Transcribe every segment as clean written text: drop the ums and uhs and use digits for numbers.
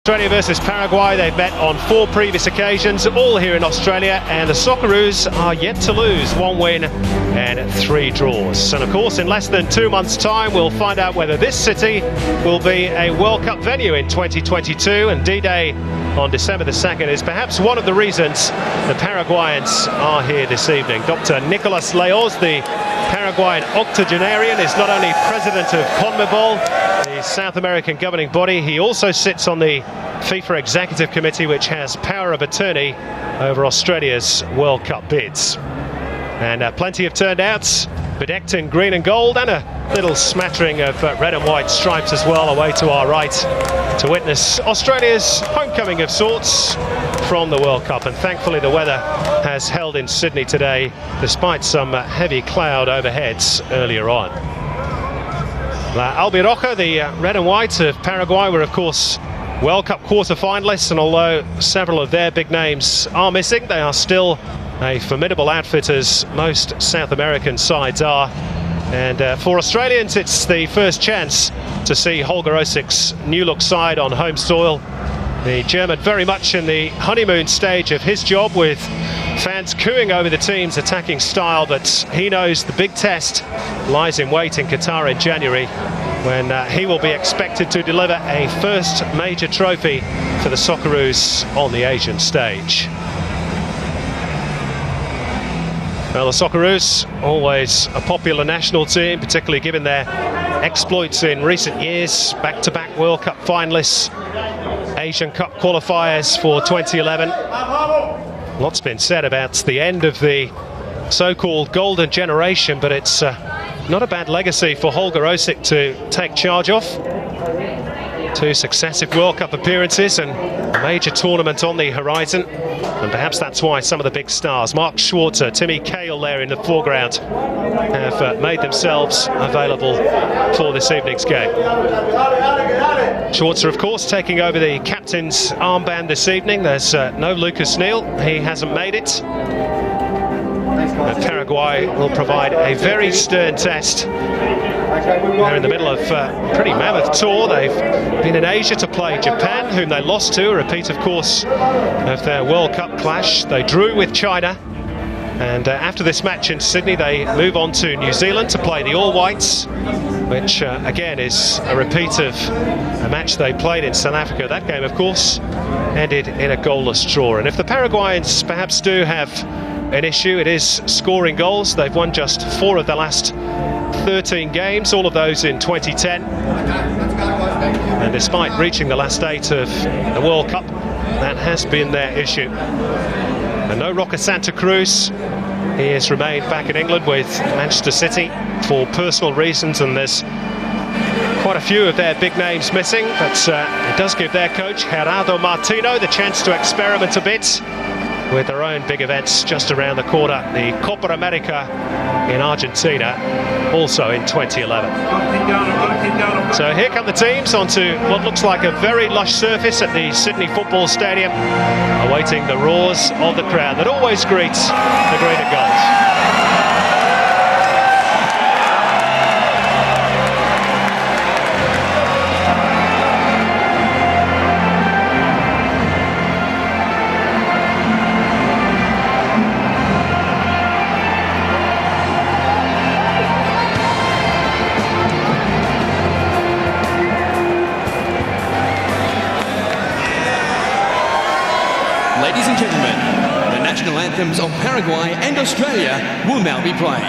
Australia versus Paraguay. They've met on 4 previous occasions, all here in Australia, and the Socceroos are yet to lose. 1 win and 3 draws. And of course, in less than 2 months' time, we'll find out whether this city will be a World Cup venue in 2022. And D-Day on December the 2nd is perhaps one of the reasons the Paraguayans are here this evening. Dr. Nicolas Leoz, the Paraguayan octogenarian, is not only president of CONMEBOL, the South American governing body, he also sits on the FIFA Executive Committee, which has power of attorney over Australia's World Cup bids. And plenty of turnouts, bedecked in green and gold, and a little smattering of red and white stripes as well away to our right, to witness Australia's homecoming of sorts from the World Cup. And thankfully the weather has held in Sydney today, despite some heavy cloud overheads earlier on. La Albiroja, the red and white of Paraguay, were of course World Cup quarter-finalists, and although several of their big names are missing, they are still a formidable outfit, as most South American sides are. And for Australians, it's the first chance to see Holger Osik's new-look side on home soil. The German very much in the honeymoon stage of his job, with fans cooing over the team's attacking style, but he knows the big test lies in wait in Qatar in January, when he will be expected to deliver a first major trophy for the Socceroos on the Asian stage. Well, the Socceroos, always a popular national team, particularly given their exploits in recent years. Back-to-back World Cup finalists, Asian Cup qualifiers for 2011. Lots been said about the end of the so-called golden generation, but it's not a bad legacy for Holger Osik to take charge of. 2 successive World Cup appearances and a major tournament on the horizon. And perhaps that's why some of the big stars, Mark Schwarzer, Timmy Cahill there in the foreground, have made themselves available for this evening's game. Schwarzer, of course, taking over the captain's armband this evening. There's no Lucas Neal, he hasn't made it. But Paraguay will provide a very stern test. They're in the middle of a pretty mammoth tour. They've been in Asia to play Japan, whom they lost to, a repeat, of course, of their World Cup clash. They drew with China, and after this match in Sydney, they move on to New Zealand to play the All Whites, which again is a repeat of a match they played in South Africa. That game, of course, ended in a goalless draw. And if the Paraguayans perhaps do have an issue, it is scoring goals. They've won just 4 of the last 13 games, all of those in 2010. And despite reaching the last 8 of the World Cup, that has been their issue. And no Roca Santa Cruz. He has remained back in England with Manchester City for personal reasons, and there's quite a few of their big names missing, but it does give their coach, Gerardo Martino, the chance to experiment a bit with their own big events just around the corner, the Copa America in Argentina, also in 2011. So here come the teams onto what looks like a very lush surface at the Sydney Football Stadium, awaiting the roars of the crowd that always greets the green and gold. Ladies and gentlemen, the national anthems of Paraguay and Australia will now be played.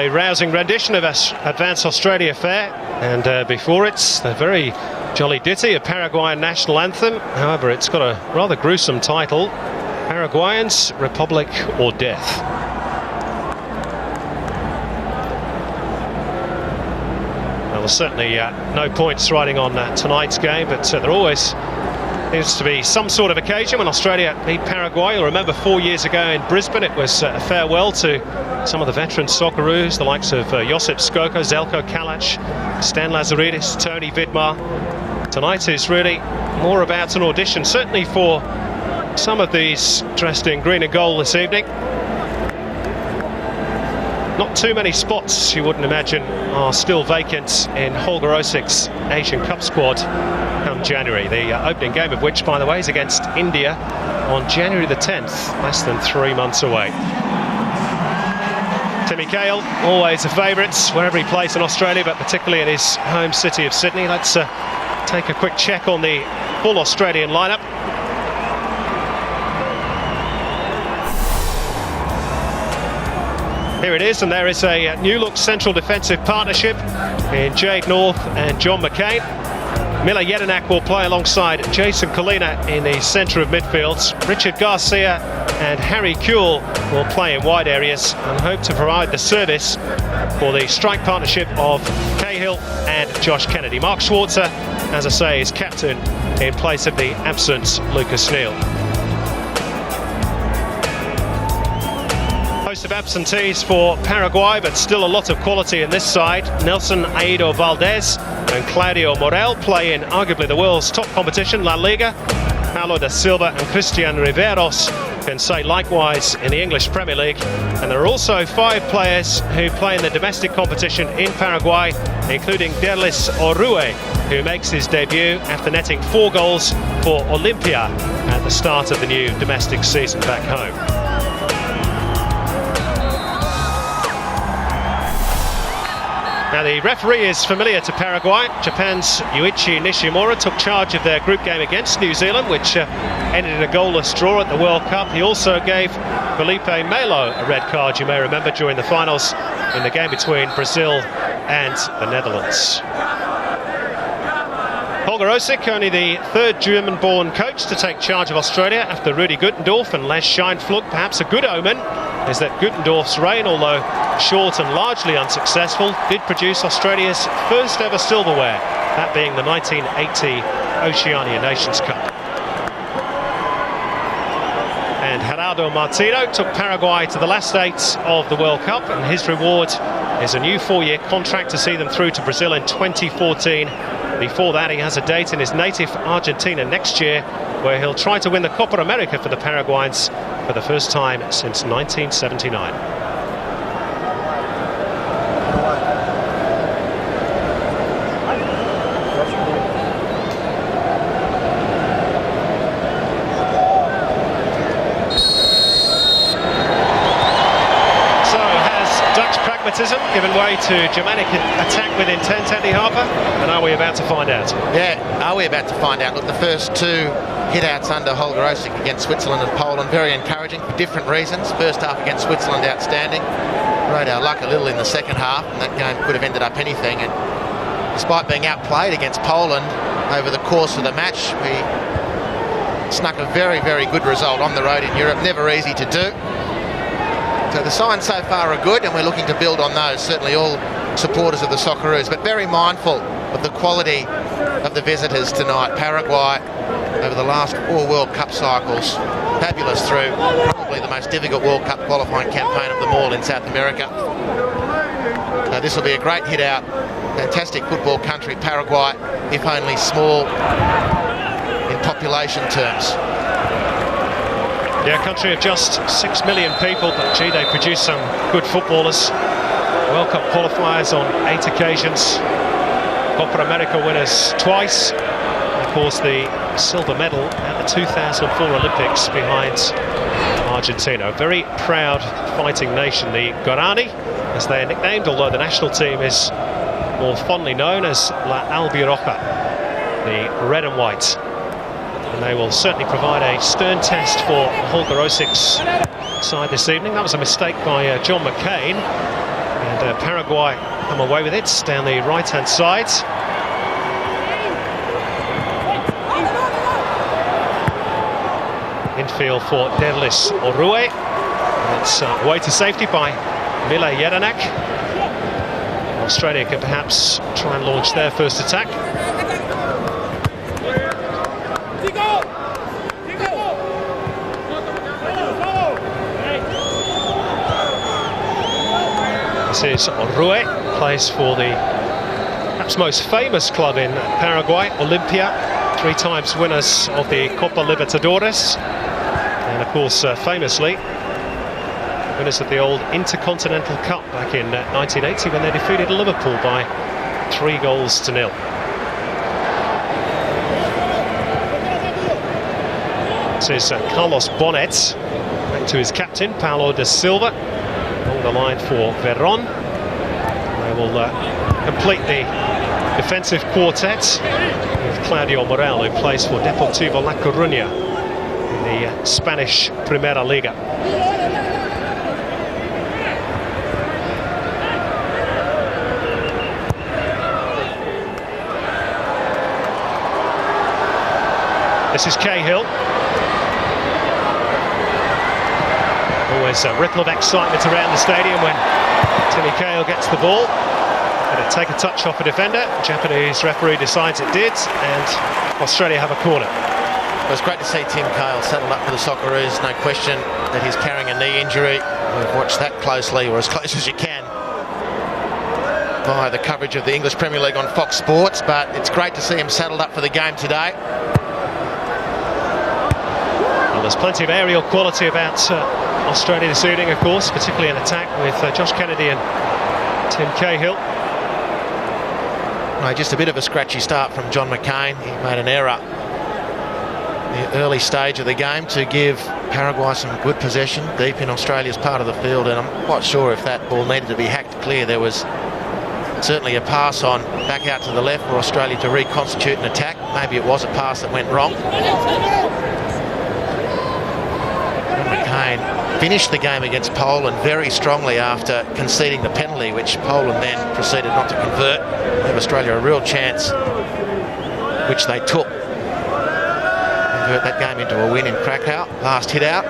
a rousing rendition of Advance Australia Fair, and before it, the very jolly ditty, a Paraguayan national anthem. However, it's got a rather gruesome title: Paraguayans, Republic or Death. Well, there's certainly no points riding on tonight's game, but there always seems to be some sort of occasion when Australia beat Paraguay. You'll remember 4 years ago in Brisbane, it was a farewell to some of the veteran Socceroos, the likes of Josip Skoko, Zeljko Kalac, Stan Lazaridis, Tony Vidmar. Tonight is really more about an audition, certainly for some of these dressed in green and gold this evening. Not too many spots, you wouldn't imagine, are still vacant in Holger Osik's Asian Cup squad come January. The opening game of which, by the way, is against India on January the 10th, less than 3 months away. Timmy Cahill, always a favourite wherever he plays in Australia, but particularly in his home city of Sydney. Let's take a quick check on the full Australian lineup. Here it is, and there is a new-look central defensive partnership in Jade North and John McCain. Miller Jedinak will play alongside Jason Kalina in the centre of midfield. Richard Garcia and Harry Kuehl will play in wide areas and hope to provide the service for the strike partnership of Cahill and Josh Kennedy. Mark Schwarzer, as I say, is captain in place of the absent Lucas Neal. Host of absentees for Paraguay, but still a lot of quality in this side. Nelson Aido Valdez and Claudio Morel play in arguably the world's top competition, La Liga. Paulo da Silva and Christian Riveros can say likewise in the English Premier League. And there are also 5 players who play in the domestic competition in Paraguay, including Derlis Orue, who makes his debut after netting 4 goals for Olimpia at the start of the new domestic season back home. Now, the referee is familiar to Paraguay. Japan's Yuichi Nishimura took charge of their group game against New Zealand, which ended in a goalless draw at the World Cup. He also gave Felipe Melo a red card, you may remember, during the finals in the game between Brazil and the Netherlands. Holger Osik, only the 3rd German-born coach to take charge of Australia after Rudi Guttendorf and Les Scheinflug. Perhaps a good omen is that Guttendorf's reign, although short and largely unsuccessful, did produce Australia's first ever silverware, that being the 1980 Oceania Nations Cup. And Gerardo Martino took Paraguay to the last 8 of the World Cup, and his reward is a new 4-year contract to see them through to Brazil in 2014. Before that, he has a date in his native Argentina next year, where he'll try to win the Copa America for the Paraguayans for the first time since 1979. Given way to Germanic attack with intent, Andy Harper, and are we about to find out? Yeah, are we about to find out? Look, the first 2 hit-outs under Holger Osik against Switzerland and Poland, very encouraging for different reasons. First half against Switzerland, outstanding. Rode our luck a little in the second half, and that game could have ended up anything. And despite being outplayed against Poland over the course of the match, we snuck a very, very good result on the road in Europe. Never easy to do. So the signs so far are good, and we're looking to build on those, certainly all supporters of the Socceroos, but very mindful of the quality of the visitors tonight. Paraguay, over the last 4 World Cup cycles, fabulous through probably the most difficult World Cup qualifying campaign of them all in South America. This will be a great hit out. Fantastic football country, Paraguay, if only small in population terms. Yeah, a country of just 6 million people, but gee, they produce some good footballers. World Cup qualifiers on 8 occasions. Copa America winners twice. And of course, the silver medal at the 2004 Olympics behind Argentina. A very proud fighting nation, the Guarani, as they are nicknamed, although the national team is more fondly known as La Albiroja, the red and white. And they will certainly provide a stern test for Holger Osik's side this evening. That was a mistake by John McCain. And Paraguay come away with it down the right-hand side. Infield for Derlis Orue. It's away to safety by Mile Jedinak. Australia can perhaps try and launch their first attack. This is Orue, plays for the perhaps most famous club in Paraguay, Olimpia, 3 times winners of the Copa Libertadores, and of course famously winners of the old Intercontinental Cup back in 1980 when they defeated Liverpool by 3-0. This is Carlos Bonet, back to his captain, Paulo da Silva, along the line for Veron. They will complete the defensive quartet with Claudio Morel, who plays for Deportivo La Coruña in the Spanish Primera Liga. This is Cahill. Always a ripple of excitement around the stadium when Timmy Cahill gets the ball. Going to take a touch off a defender. Japanese referee decides it did, and Australia have a corner. It was great to see Tim Cahill settle up for the Socceroos. No question that he's carrying a knee injury. We've watched that closely, or as close as you can, via the coverage of the English Premier League on Fox Sports, but it's great to see him saddled up for the game today. Well, there's plenty of aerial quality about Australia this evening, of course, particularly in attack with Josh Kennedy and Tim Cahill. Right, just a bit of a scratchy start from John McCain. He made an error in the early stage of the game to give Paraguay some good possession deep in Australia's part of the field, and I'm quite sure if that ball needed to be hacked clear, there was certainly a pass on back out to the left for Australia to reconstitute an attack. Maybe it was a pass that went wrong. McCain finished the game against Poland very strongly after conceding the penalty, which Poland then proceeded not to convert. Gave Australia a real chance, which they took. Convert that game into a win in Krakow. Last hit out.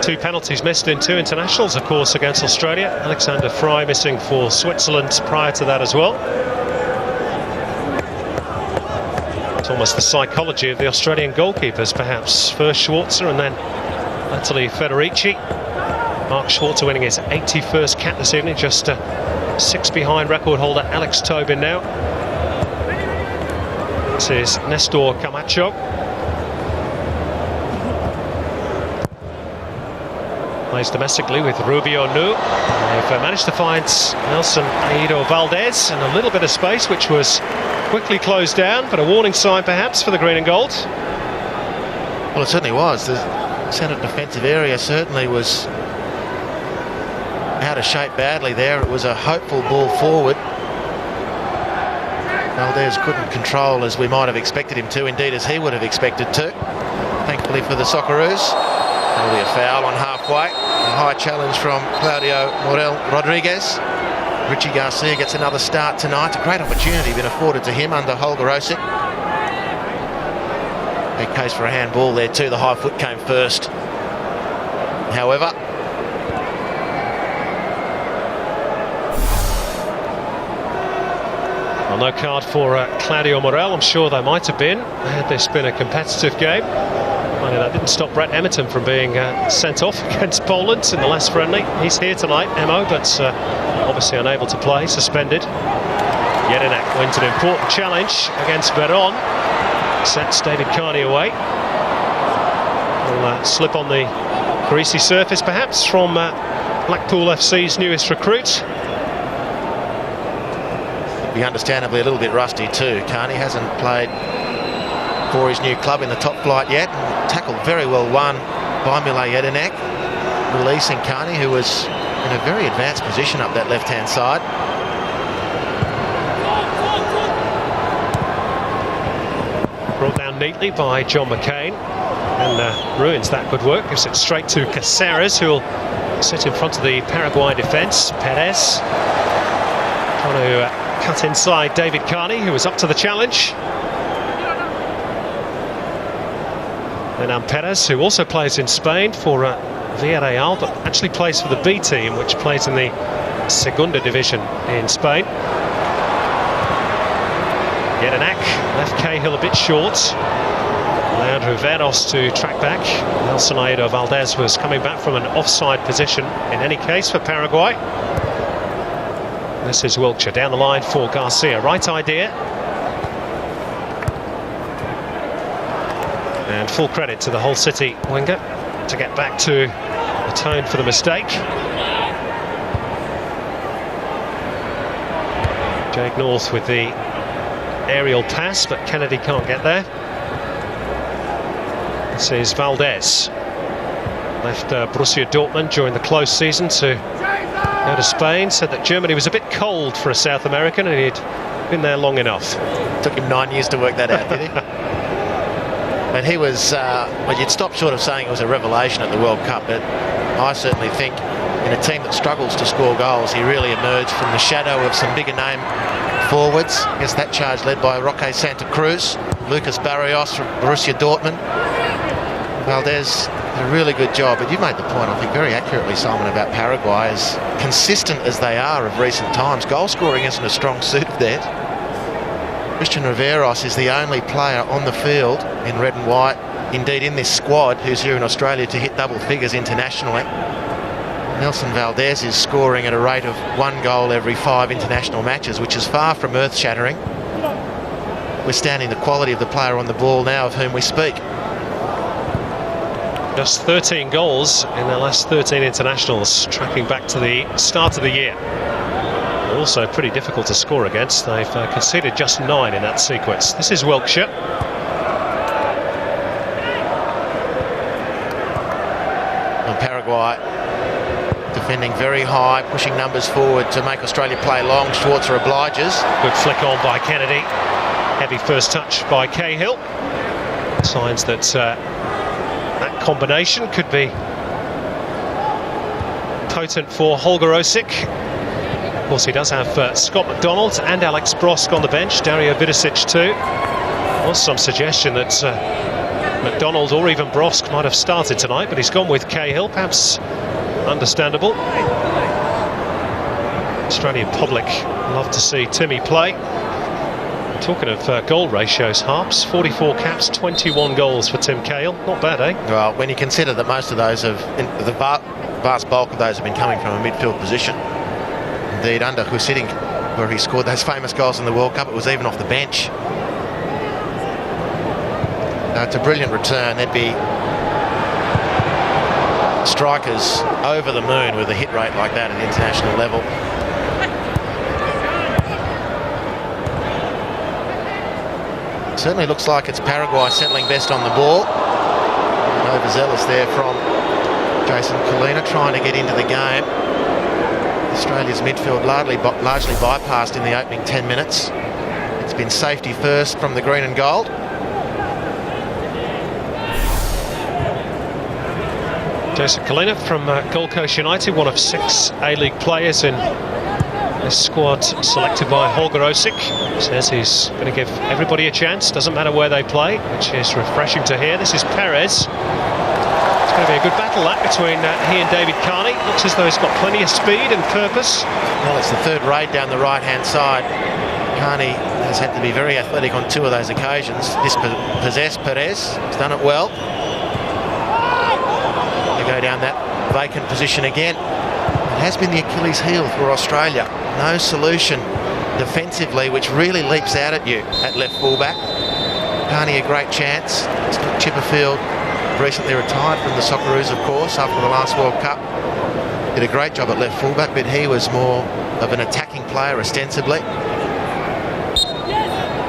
2 penalties missed in 2 internationals, of course, against Australia. Alexander Fry missing for Switzerland prior to that as well. It's almost the psychology of the Australian goalkeepers, perhaps. First Schwarzer and then Natalie Federici. Mark Schwarzer winning his 81st cap this evening, just 6 behind record holder Alex Tobin now. This is Nestor Camacho. Plays domestically with Rubio Nu. They've managed to find Nelson Aido Valdez in a little bit of space, which was quickly closed down, but a warning sign perhaps for the green and gold. Well, it certainly was. The centre defensive area certainly was out of shape badly there. It was a hopeful ball forward. Valdez couldn't control as we might have expected him to, indeed as he would have expected to. Thankfully for the Socceroos, that'll be a foul on halfway. A high challenge from Claudio Morel Rodriguez. Richie Garcia gets another start tonight. A great opportunity been afforded to him under Holger Osik. Big case for a handball there too. The high foot came first. However, well, no card for Claudio Morel. I'm sure there might have been had this been a competitive game. That didn't stop Brett Emerton from being sent off against Poland in the last friendly. He's here tonight, Emo, but obviously unable to play, suspended. Jedinak wins an important challenge against Veron. Sets David Carney away. Will slip on the greasy surface perhaps from Blackpool FC's newest recruit. Be understandably a little bit rusty too. Carney hasn't played for his new club in the top flight yet. Tackled very well won by Mile Jedinak, releasing Carney, who was in a very advanced position up that left-hand side. Brought down neatly by John McCain, and ruins that good work. Gives it straight to Caceres, who'll sit in front of the Paraguay defence. Perez trying to cut inside David Carney, who was up to the challenge. And Perez, who also plays in Spain for Villarreal, but actually plays for the B team, which plays in the Segunda division in Spain. Jedinak left Cahill a bit short. Allowed Riveros to track back. Nelson Aedo Valdez was coming back from an offside position in any case for Paraguay. This is Wiltshire down the line for Garcia. Right idea. And full credit to the Hull City winger to get back to atone for the mistake. Jake North with the aerial pass, but Kennedy can't get there. This is Valdez. Left Borussia Dortmund during the close season to go to Spain. Said that Germany was a bit cold for a South American and he'd been there long enough. Took him 9 years to work that out, did he? But he was, well, you'd stop short of saying it was a revelation at the World Cup, but I certainly think in a team that struggles to score goals, he really emerged from the shadow of some bigger name forwards. I guess that charge led by Roque Santa Cruz, Lucas Barrios from Borussia Dortmund. Valdez did a really good job, but you made the point, I think, very accurately, Simon, about Paraguay. As consistent as they are of recent times, goal scoring isn't a strong suit of theirs. Christian Riveros is the only player on the field in red and white, indeed in this squad, who's here in Australia to hit double figures internationally. Nelson Valdez is scoring at a rate of 1 goal every 5 international matches, which is far from earth-shattering, withstanding the quality of the player on the ball now of whom we speak. Just 13 goals in their last 13 internationals, tracking back to the start of the year. Also pretty difficult to score against. They've conceded just 9 in that sequence. This is Wiltshire. And Paraguay defending very high, pushing numbers forward to make Australia play long. Schwarzer obliges. Good flick on by Kennedy. Heavy first touch by Cahill. Signs that that combination could be potent for Holger Osik. Of course, he does have Scott McDonald and Alex Brosk on the bench, Dario Vidicic too. There was some suggestion that McDonald or even Brosk might have started tonight, but he's gone with Cahill, perhaps understandable. Australian public love to see Timmy play. Talking of goal ratios, Harps, 44 caps, 21 goals for Tim Cahill. Not bad, eh? Well, when you consider that most of those have, the vast bulk of those have been coming from a midfield position. Indeed, under Husiting, where he scored those famous goals in the World Cup, it was even off the bench. It's a brilliant return. There'd be strikers over the moon with a hit rate like that at international level. Certainly looks like it's Paraguay settling best on the ball. Overzealous there from Jason Colina, trying to get into the game. Australia's midfield largely bypassed in the opening 10 minutes. It's been safety first from the green and gold. Jason Colina from Gold Coast United, one of 6 A-League players in this squad selected by Holger Osik. Says he's going to give everybody a chance, doesn't matter where they play, which is refreshing to hear. This is Perez. It's going to be a good battle that between he and David Carney. Looks as though he's got plenty of speed and purpose. Well, it's the third raid down the right-hand side. Carney has had to be very athletic on 2 of those occasions. Dispossessed Perez, he's done it well. They go down that vacant position again. It has been the Achilles heel for Australia. No solution defensively, which really leaps out at you at left fullback. Carney a great chance. Scott Chipperfield recently retired from the Socceroos, of course, after the last World Cup. Did a great job at left fullback, but he was more of an attacking player ostensibly.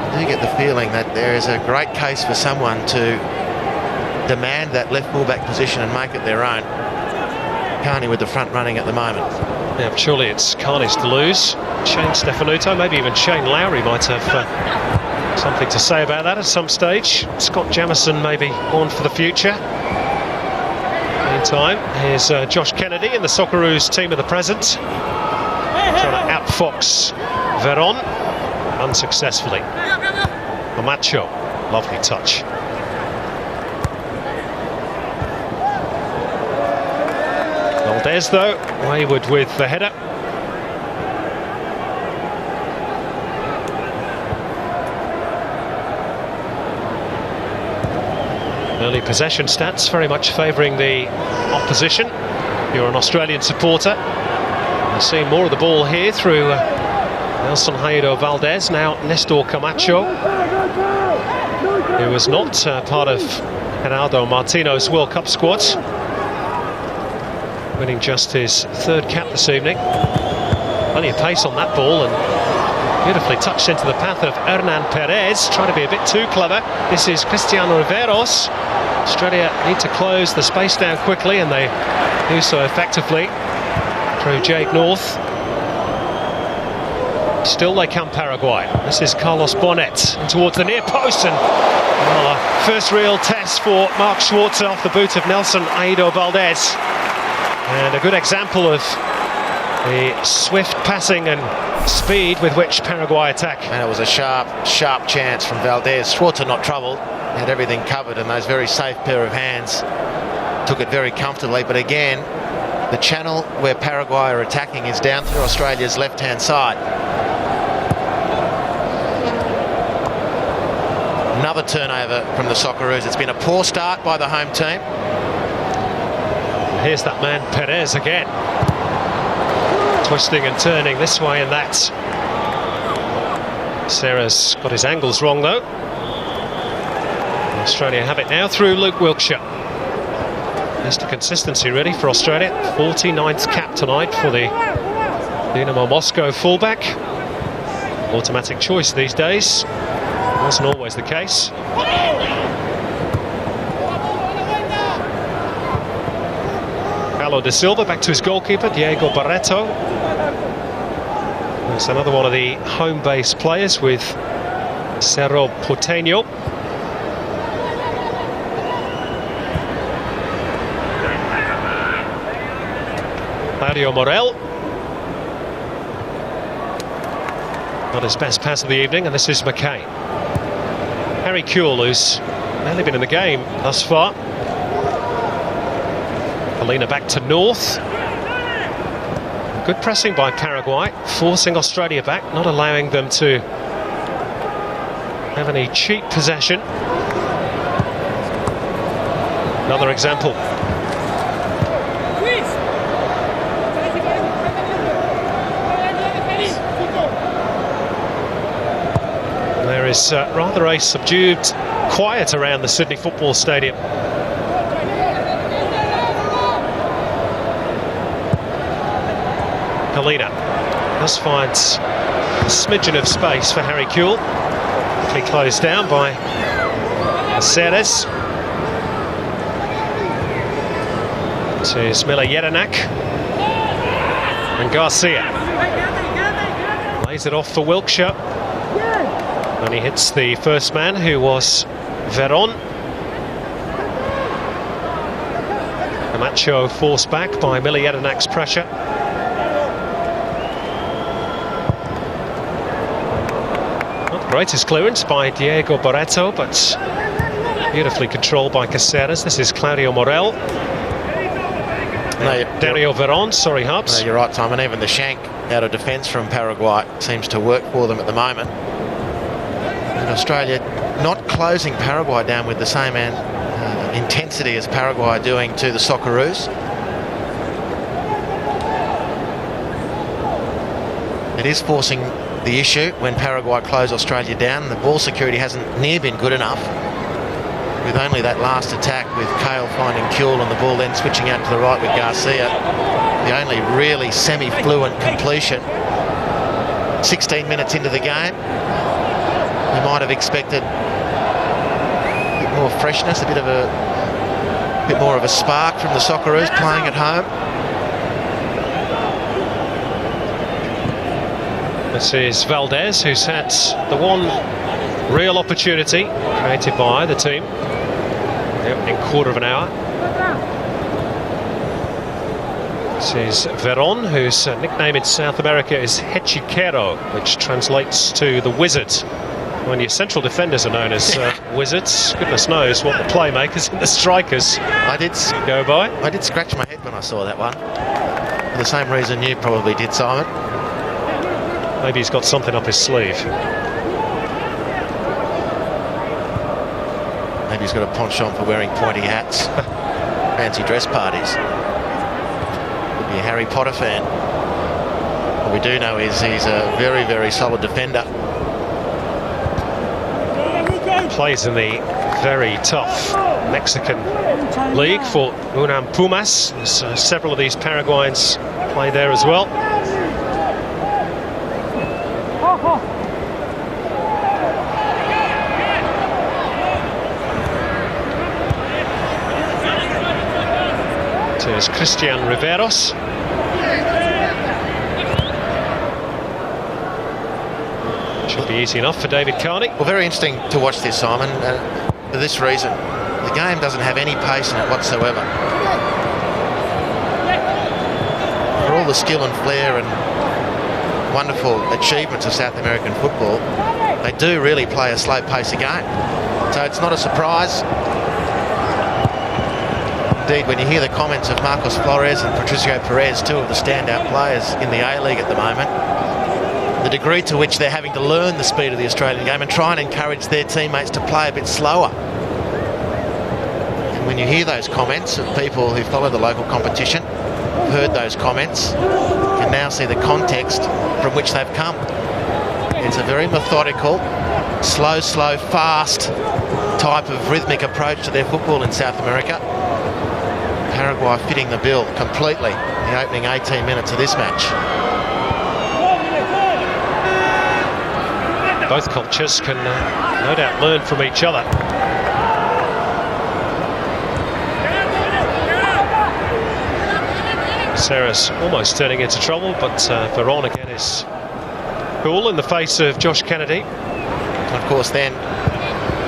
I do get the feeling that there is a great case for someone to demand that left fullback position and make it their own. Carney with the front running at the moment. Yeah, surely it's Carney's to lose. Shane Stefanuto, maybe even Shane Lowry might have something to say about that at some stage. Scott Jamieson maybe on for the future. Meantime, here's Josh Kennedy in the Socceroos team of the present, trying to outfox Veron, unsuccessfully. Camacho, lovely touch. Valdez, though, wayward with the header. Early possession stats very much favouring the opposition. You're an Australian supporter. You've seen more of the ball here through Nelson Jaido Valdez, now Nestor Camacho, who was not part of Gerardo Martino's World Cup squad, winning just his third cap this evening. Plenty of pace on that ball and beautifully touched into the path of Hernan Perez, trying to be a bit too clever. This is Cristiano Riveros. Australia need to close the space down quickly, and they do so effectively through Jake North. Still they come, Paraguay. This is Carlos Bonet towards the near post, and first real test for Mark Schwarzer off the boot of Nelson Jaido Valdez. And a good example of the swift passing and speed with which Paraguay attack. And it was a sharp chance from Valdez. Schwarzer not troubled, had everything covered, and those very safe pair of hands took it very comfortably. But again, the channel where Paraguay are attacking is down through Australia's left-hand side. Another turnover from the Socceroos. It's been a poor start by the home team. Here's that man Perez again, twisting and turning this way and that. Serra's got his angles wrong though. Australia have it now through Luke Wilkshire. Just a consistency really for Australia. 49th cap tonight for the Dynamo Moscow fullback. Automatic choice these days. Wasn't always the case. Paulo da Silva back to his goalkeeper, Diego Barreto. There's another one of the home base players with Cerro Porteño. Claudio Morel. Not his best pass of the evening, and this is McKay. Harry Kewell, who's barely been in the game thus far. Polina back to North. Good pressing by Paraguay, forcing Australia back, not allowing them to have any cheap possession. Another example. There is rather a subdued quiet around the Sydney Football Stadium. Polina does find a smidgen of space for Harry Kewell. Quickly closed down by Aceres. To Miller Jedinak. And Garcia lays it off for Wilkshire. And he hits the first man, who was Veron. Camacho forced back by Miller Jedinak's pressure. Not the greatest clearance by Diego Barreto, but beautifully controlled by Caceres. This is Claudio Morel. Dario Veron, sorry, Hubs. No, you're right, Tom, and even the shank out of defence from Paraguay seems to work for them at the moment. And Australia not closing Paraguay down with the same intensity as Paraguay are doing to the Socceroos. It is forcing the issue when Paraguay close Australia down. The ball security hasn't near been good enough, with only that last attack with Cale finding Kewell and the ball then switching out to the right with Garcia. The only really semi-fluent completion. 16 minutes into the game. We might have expected a bit more freshness, a bit more of a spark from the Socceroos playing at home. This is Valdez, who's had the one real opportunity created by the team. The opening quarter of an hour. This is Veron, whose nickname in South America is Hechicero, which translates to the wizard. When your central defenders are known as wizards, goodness knows what the playmakers and the strikers go by. I did scratch my head when I saw that one, for the same reason you probably did, Simon. Maybe he's got something up his sleeve. Maybe he's got a penchant for wearing pointy hats. Fancy dress parties. Could be a Harry Potter fan. What we do know is he's a very, very solid defender. Plays in the very tough Mexican league for UNAM Pumas. There's several of these Paraguayans play there as well. There's Christian Riveros. Should be easy enough for David Carney. Well, very interesting to watch this, Simon, for this reason. The game doesn't have any pace in it whatsoever. For all the skill and flair and wonderful achievements of South American football, they do really play a slow pace of game. So it's not a surprise. Indeed, when you hear the comments of Marcos Flores and Patricio Perez, two of the standout players in the A-League at the moment, the degree to which they're having to learn the speed of the Australian game and try and encourage their teammates to play a bit slower. And when you hear those comments of people who follow the local competition, heard those comments, you can now see the context from which they've come. It's a very methodical, slow, fast type of rhythmic approach to their football in South America. Paraguay fitting the bill completely in the opening 18 minutes of this match. Both cultures can no doubt learn from each other. Sarah's almost turning into trouble, but Veron again is cool in the face of Josh Kennedy. And of course then,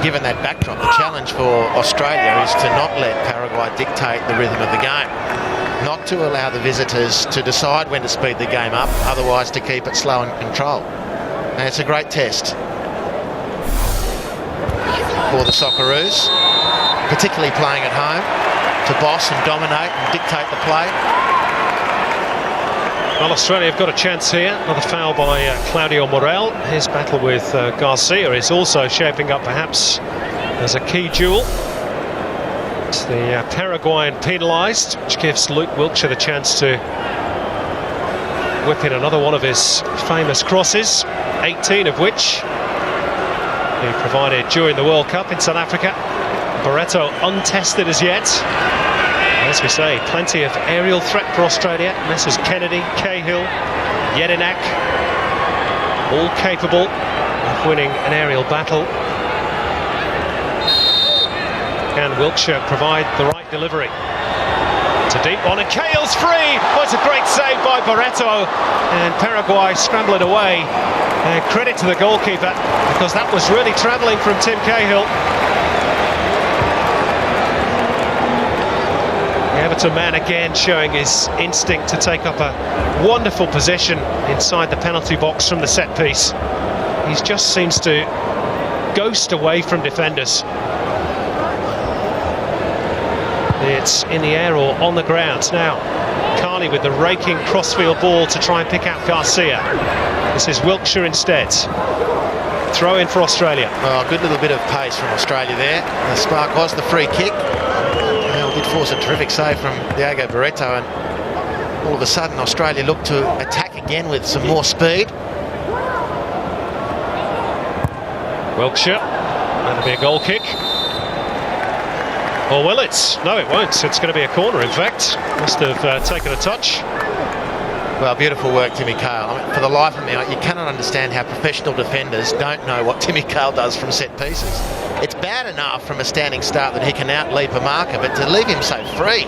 given that backdrop, the challenge for Australia is to not let Paraguay dictate the rhythm of the game. Not to allow the visitors to decide when to speed the game up, otherwise to keep it slow and controlled. And it's a great test for the Socceroos, particularly playing at home, to boss and dominate and dictate the play. Well, Australia have got a chance here. Another foul by Claudio Morel. His battle with Garcia is also shaping up perhaps as a key duel. It's the Paraguayan penalised, which gives Luke Wiltshire the chance to whip in another one of his famous crosses, 18 of which he provided during the World Cup in South Africa. Barreto untested as yet. As we say, plenty of aerial threat for Australia. Messrs Kennedy, Cahill, Jedinak, all capable of winning an aerial battle. Can Wiltshire provide the right delivery? It's a deep one, and Cahill's free! Oh, it's a great save by Barreto, and Paraguay scramble it away. And credit to the goalkeeper, because that was really travelling from Tim Cahill. The Everton man again showing his instinct to take up a wonderful position inside the penalty box from the set piece. He just seems to ghost away from defenders. It's in the air or on the ground. Now, Carney with the raking crossfield ball to try and pick out Garcia. This is Wiltshire instead. Throw in for Australia. Oh, a good little bit of pace from Australia there. The spark was the free kick. Well, did force a terrific save from Diogo Barreto, and all of a sudden Australia looked to attack again with some more speed. Wiltshire, that'll be a goal kick. Or will it? No, it won't. It's going to be a corner, in fact. Must have taken a touch. Well, beautiful work, Timmy Cahill. I mean, for the life of me, you cannot understand how professional defenders don't know what Timmy Cahill does from set pieces. It's bad enough from a standing start that he can out-leap a marker, but to leave him so free.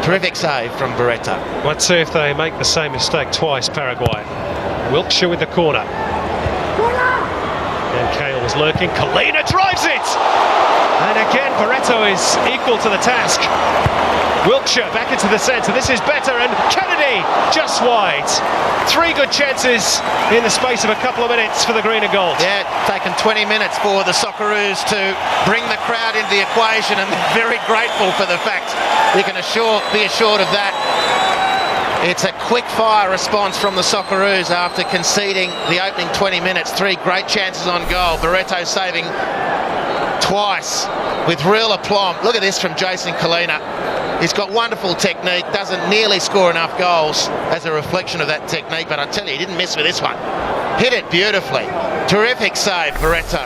Terrific save from Barreto. Let's see if they make the same mistake twice, Paraguay. Wiltshire with the corner. And Cahill was lurking. Colina drives it! And again, Barreto is equal to the task. Wiltshire back into the centre. This is better, and Kennedy just wide. 3 good chances in the space of a couple of minutes for the green and gold. Yeah, taken 20 minutes for the Socceroos to bring the crowd into the equation, and they're very grateful for the fact you can be assured of that. It's a quick-fire response from the Socceroos after conceding the opening 20 minutes. 3 great chances on goal. Barreto saving twice with real aplomb. Look at this from Jason Kalina. He's got wonderful technique, doesn't nearly score enough goals as a reflection of that technique, but I tell you, he didn't miss with this one. Hit it beautifully. Terrific save, Barreto.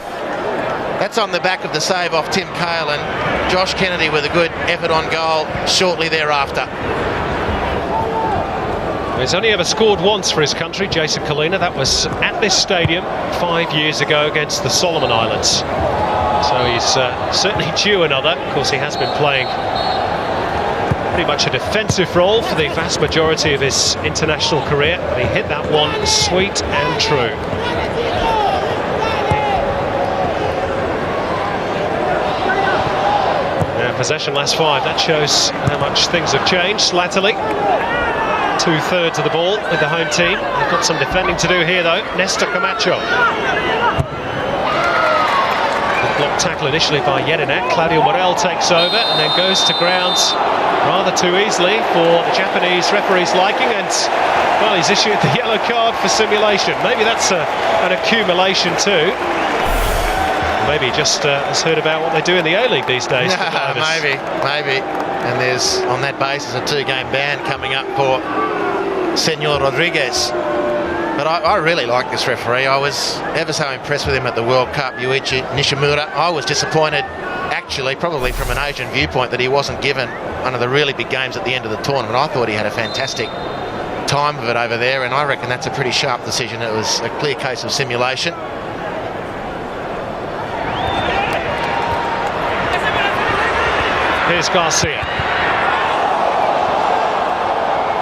That's on the back of the save off Tim Cahill, and Josh Kennedy with a good effort on goal shortly thereafter. He's only ever scored once for his country, Jason Kalina. That was at this stadium 5 years ago against the Solomon Islands. So he's certainly due another. Of course, he has been playing pretty much a defensive role for the vast majority of his international career. But he hit that one sweet and true. And possession last 5. That shows how much things have changed latterly. 2/3 of the ball with the home team. They've got some defending to do here though. Nestor Camacho. Good block tackle initially by Jedinak. Claudio Morel takes over and then goes to ground rather too easily for the Japanese referee's liking, and well, he's issued the yellow card for simulation. Maybe that's an accumulation too. Maybe he just has heard about what they do in the A-League these days. Maybe. And there's, on that basis, a 2-game ban coming up for Senor Rodriguez. But I really like this referee. I was ever so impressed with him at the World Cup, Yuichi Nishimura. I was disappointed, actually, probably from an Asian viewpoint, that he wasn't given one of the really big games at the end of the tournament. I thought he had a fantastic time of it over there, and I reckon that's a pretty sharp decision. It was a clear case of simulation. Here's Garcia.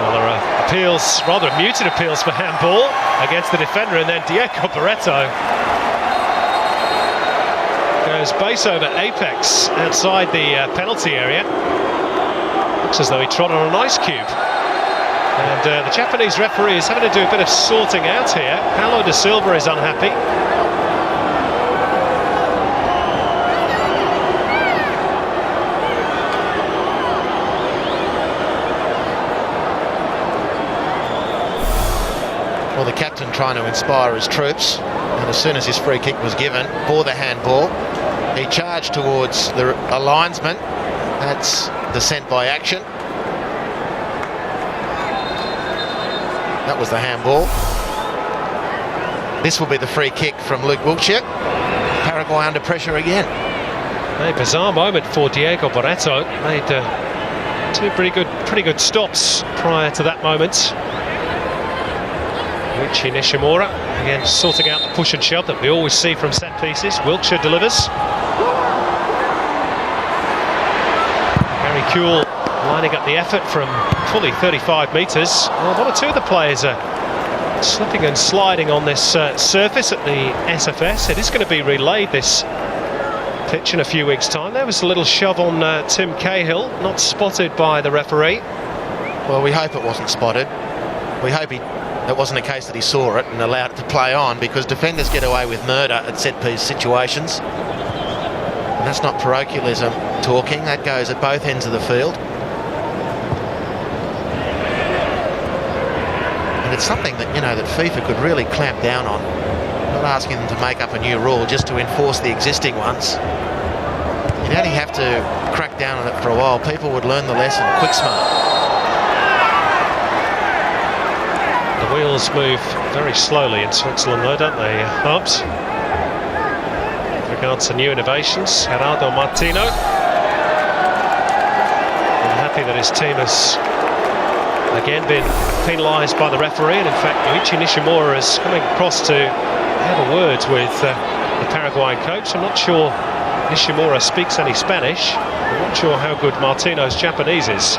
Well, there are appeals, rather muted appeals for handball against the defender, and then Diego Barreto goes base over apex outside the penalty area. Looks as though he trod on an ice cube. And the Japanese referee is having to do a bit of sorting out here. Paulo da Silva is unhappy. Well, the captain trying to inspire his troops, and as soon as his free kick was given for the handball, he charged towards a linesman. That's dissent by action. That was the handball. This will be the free kick from Luke Wiltshire. Paraguay under pressure again. A bizarre moment for Diego Barreto. Made 2 pretty good stops prior to that moment. Yuichi Nishimura again sorting out the push and shove that we always see from set pieces. Wiltshire delivers. Gary Kuehl lining up the effort from fully 35 metres. Well, 1 or 2 of the players are slipping and sliding on this surface at the SFS. It is going to be relayed, this pitch, in a few weeks' time. There was a little shove on Tim Cahill, not spotted by the referee. Well, we hope it wasn't spotted. We hope it wasn't a case that he saw it and allowed it to play on, because defenders get away with murder at set-piece situations. And that's not parochialism talking, that goes at both ends of the field. And it's something that, that FIFA could really clamp down on. Not asking them to make up a new rule, just to enforce the existing ones. You'd only have to crack down on it for a while. People would learn the lesson quick smart. The wheels move very slowly in Switzerland though, don't they, Hubs? With regards to new innovations, Gerardo Martino. I'm happy that his team has again been penalised by the referee, and in fact Yuichi Nishimura is coming across to have a word with the Paraguayan coach. I'm not sure Nishimura speaks any Spanish. I'm not sure how good Martino's Japanese is.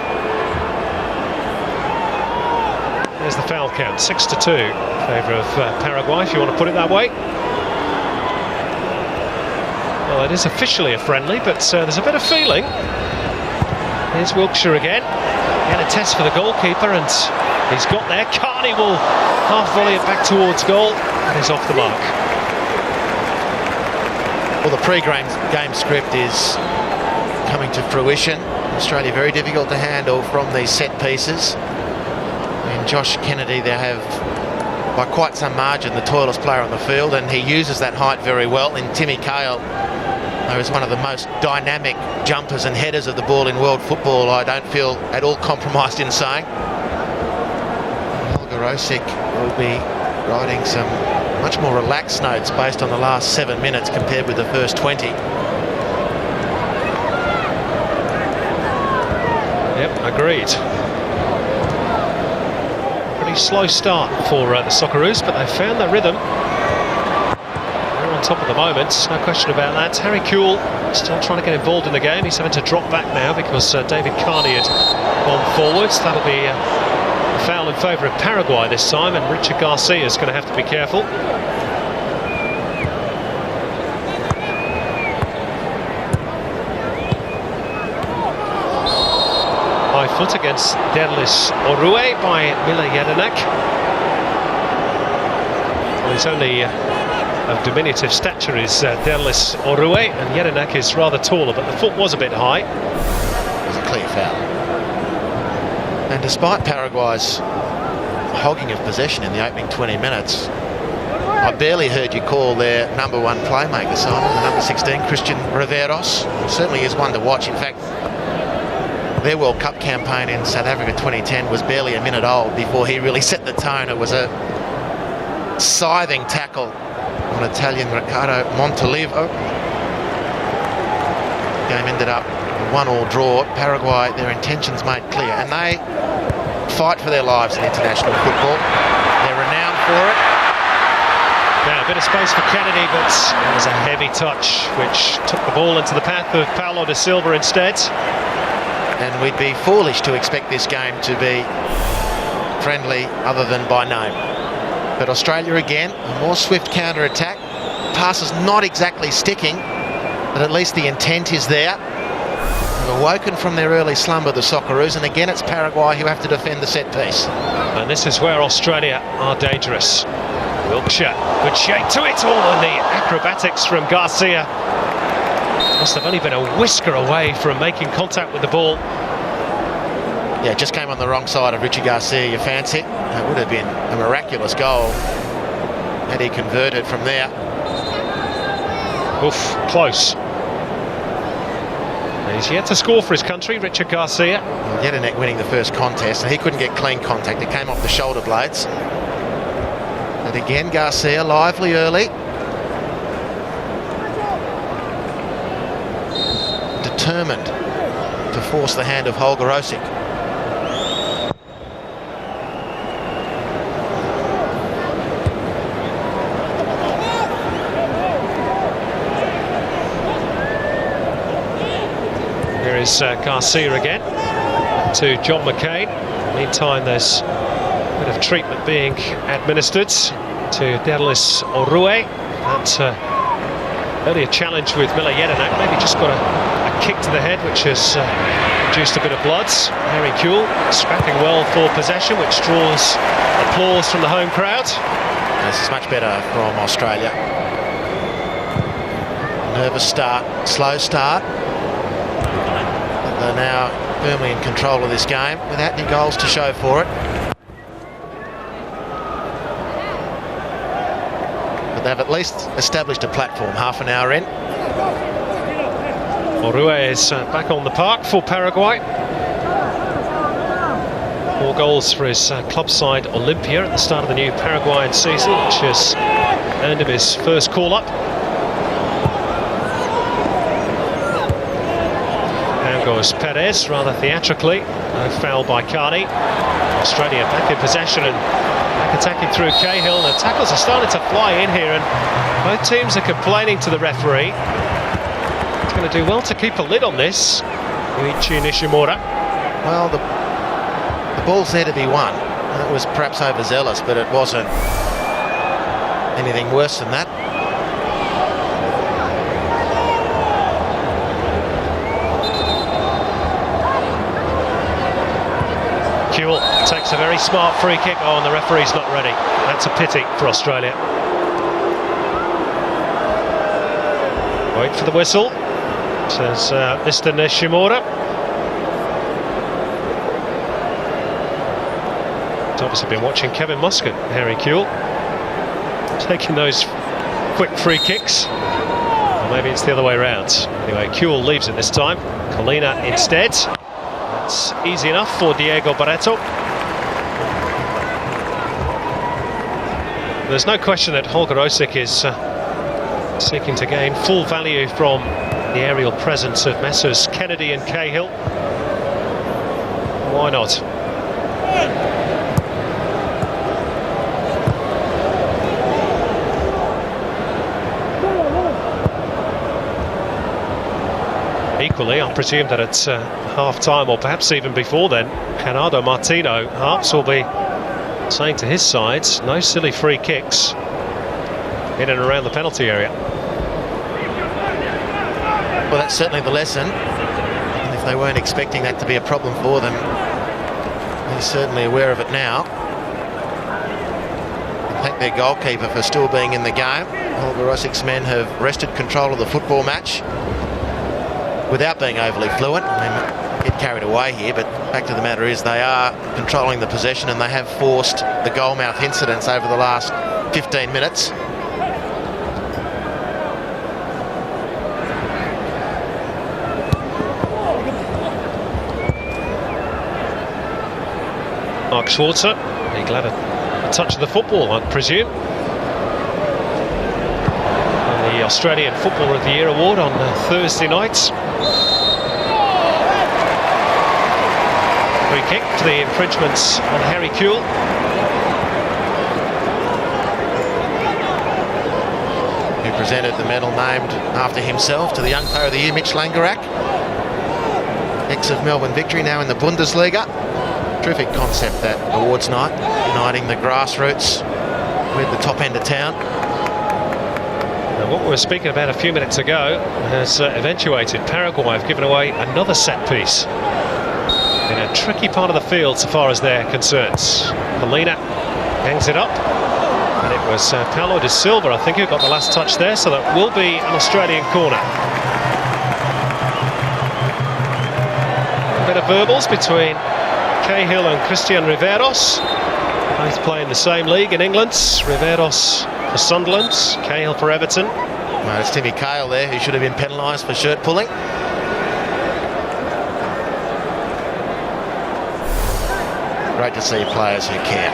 There's the foul count, 6-2 in favour of Paraguay, if you want to put it that way. Well, Well, it is officially a friendly, but there's a bit of feeling. Here's Wiltshire again. Again, a test for the goalkeeper, and he's got there. Carney will half volley it back towards goal, and is off the mark. Well, the pre-game script is coming to fruition. Australia very difficult to handle from these set pieces. And Josh Kennedy, they have, by quite some margin, the tallest player on the field, and he uses that height very well. And Timmy Cahill, who is one of the most dynamic jumpers and headers of the ball in world football, I don't feel at all compromised in saying. Holger Osik will be writing some much more relaxed notes based on the last 7 minutes compared with the first 20. Yep, agreed. Pretty slow start for the Socceroos, but they've found their rhythm. They're on top at the moment, no question about that. Harry Kewell still trying to get involved in the game. He's having to drop back now because David Carney had gone forwards. That'll be a foul in favour of Paraguay this time, and Richard Garcia is going to have to be careful. High foot against Derlis Orue by Mila Jedinak. Well, he's only of diminutive stature is Derlis Orue, and Jedinak is rather taller, but the foot was a bit high. It was a clear foul. And despite Paraguay's hogging of possession in the opening 20 minutes, I barely heard you call their number one playmaker, Simon, the number 16, Christian Riveros. Certainly is one to watch. In fact, their World Cup campaign in South Africa 2010 was barely a minute old before he really set the tone. It was a scything tackle on Italian Riccardo Montolivo. The game ended up a 1-1 draw. Paraguay, their intentions made clear, and they fight for their lives in international football. They're renowned for it. Now a bit of space for Kennedy, but it was a heavy touch which took the ball into the path of Paulo da Silva instead. And we'd be foolish to expect this game to be friendly other than by name. But Australia again, a more swift counter-attack. Passes not exactly sticking, but at least the intent is there. They've awoken from their early slumber, the Socceroos, and again it's Paraguay who have to defend the set piece. And this is where Australia are dangerous. Wiltshire, good shape to it all, and the acrobatics from Garcia. Must have only been a whisker away from making contact with the ball. Yeah, just came on the wrong side of Richard Garcia, you fancy. It would have been a miraculous goal had he converted from there. Oof, close. He's yet to score for his country, Richard Garcia. Well, Jedinak winning the first contest, and he couldn't get clean contact. It came off the shoulder blades. And again, Garcia lively early. Determined to force the hand of Holger Osik. Here is Garcia again to John McCain. Meantime, there's a bit of treatment being administered to Derlis Orue. That earlier challenge with Mila Jedinak, maybe just got a kick to the head, which has produced a bit of blood. Harry Kewell scrapping well for possession, which draws applause from the home crowd. This is much better from Australia. Nervous start, slow start. They're now firmly in control of this game without any goals to show for it. But they've at least established a platform half an hour in. Orue is back on the park for Paraguay. 4 goals for his club side Olympia at the start of the new Paraguayan season, which has earned him his first call-up. Now goes Perez, rather theatrically. No foul by Carney. Australia back in possession and back attacking through Cahill. The tackles are starting to fly in here, and both teams are complaining to the referee. He's going to do well to keep a lid on this, Yuichi Nishimura. Well, the ball's there to be won. It was perhaps overzealous, but it wasn't anything worse than that. Takes a very smart free kick. Oh, and the referee's not ready. That's a pity for Australia. Wait for the whistle, says Mr. Nishimura. He's obviously been watching Kevin Muscat, Harry Kewell, taking those quick free kicks. Or maybe it's the other way around. Anyway, Kewell leaves it this time. Colina instead. That's easy enough for Diego Barreto. There's no question that Holger Osik is seeking to gain full value from the aerial presence of Messrs Kennedy and Cahill. Why not? Equally, I presume that at half-time, or perhaps even before then, Canado Martino Harps will be saying to his sides, no silly free kicks in and around the penalty area. Well, that's certainly the lesson. And if they weren't expecting that to be a problem for them, they're certainly aware of it now. I thank their goalkeeper for still being in the game. Holger Osik's men have wrested control of the football match without being overly fluent. I mean, get carried away here, but fact of the matter is they are controlling the possession, and they have forced the goalmouth incidents over the last 15 minutes. Mark Schwarzer, be glad a touch of the football, I'd presume. And the Australian Footballer of the Year award on Thursday nights. Free kick for the infringements on Harry Kewell. Who presented the medal named after himself to the Young Player of the Year, Mitch Langerak. Ex of Melbourne Victory, now in the Bundesliga. Terrific concept, that awards night, uniting the grassroots with the top end of town. Now, what we were speaking about a few minutes ago has eventuated. Paraguay have given away another set piece in a tricky part of the field so far as they're concerned. Colina hangs it up, and it was Paulo de Silva, I think, who got the last touch there, so that will be an Australian corner. A bit of verbals between Cahill and Christian Riveros, both play in the same league in England. Riveros for Sunderland, Cahill for Everton. Well, it's Timmy Cahill there, who should have been penalised for shirt pulling. Great to see players who care.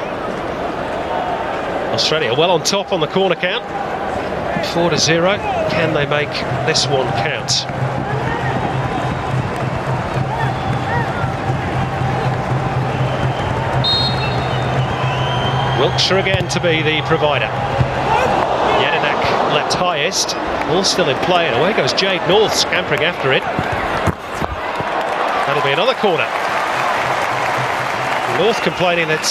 Australia well on top on the corner count, 4-0. Can they make this one count? Wiltshire again to be the provider. Jedinak left highest, all still in play, and away goes Jade North, scampering after it. That'll be another corner. North complaining that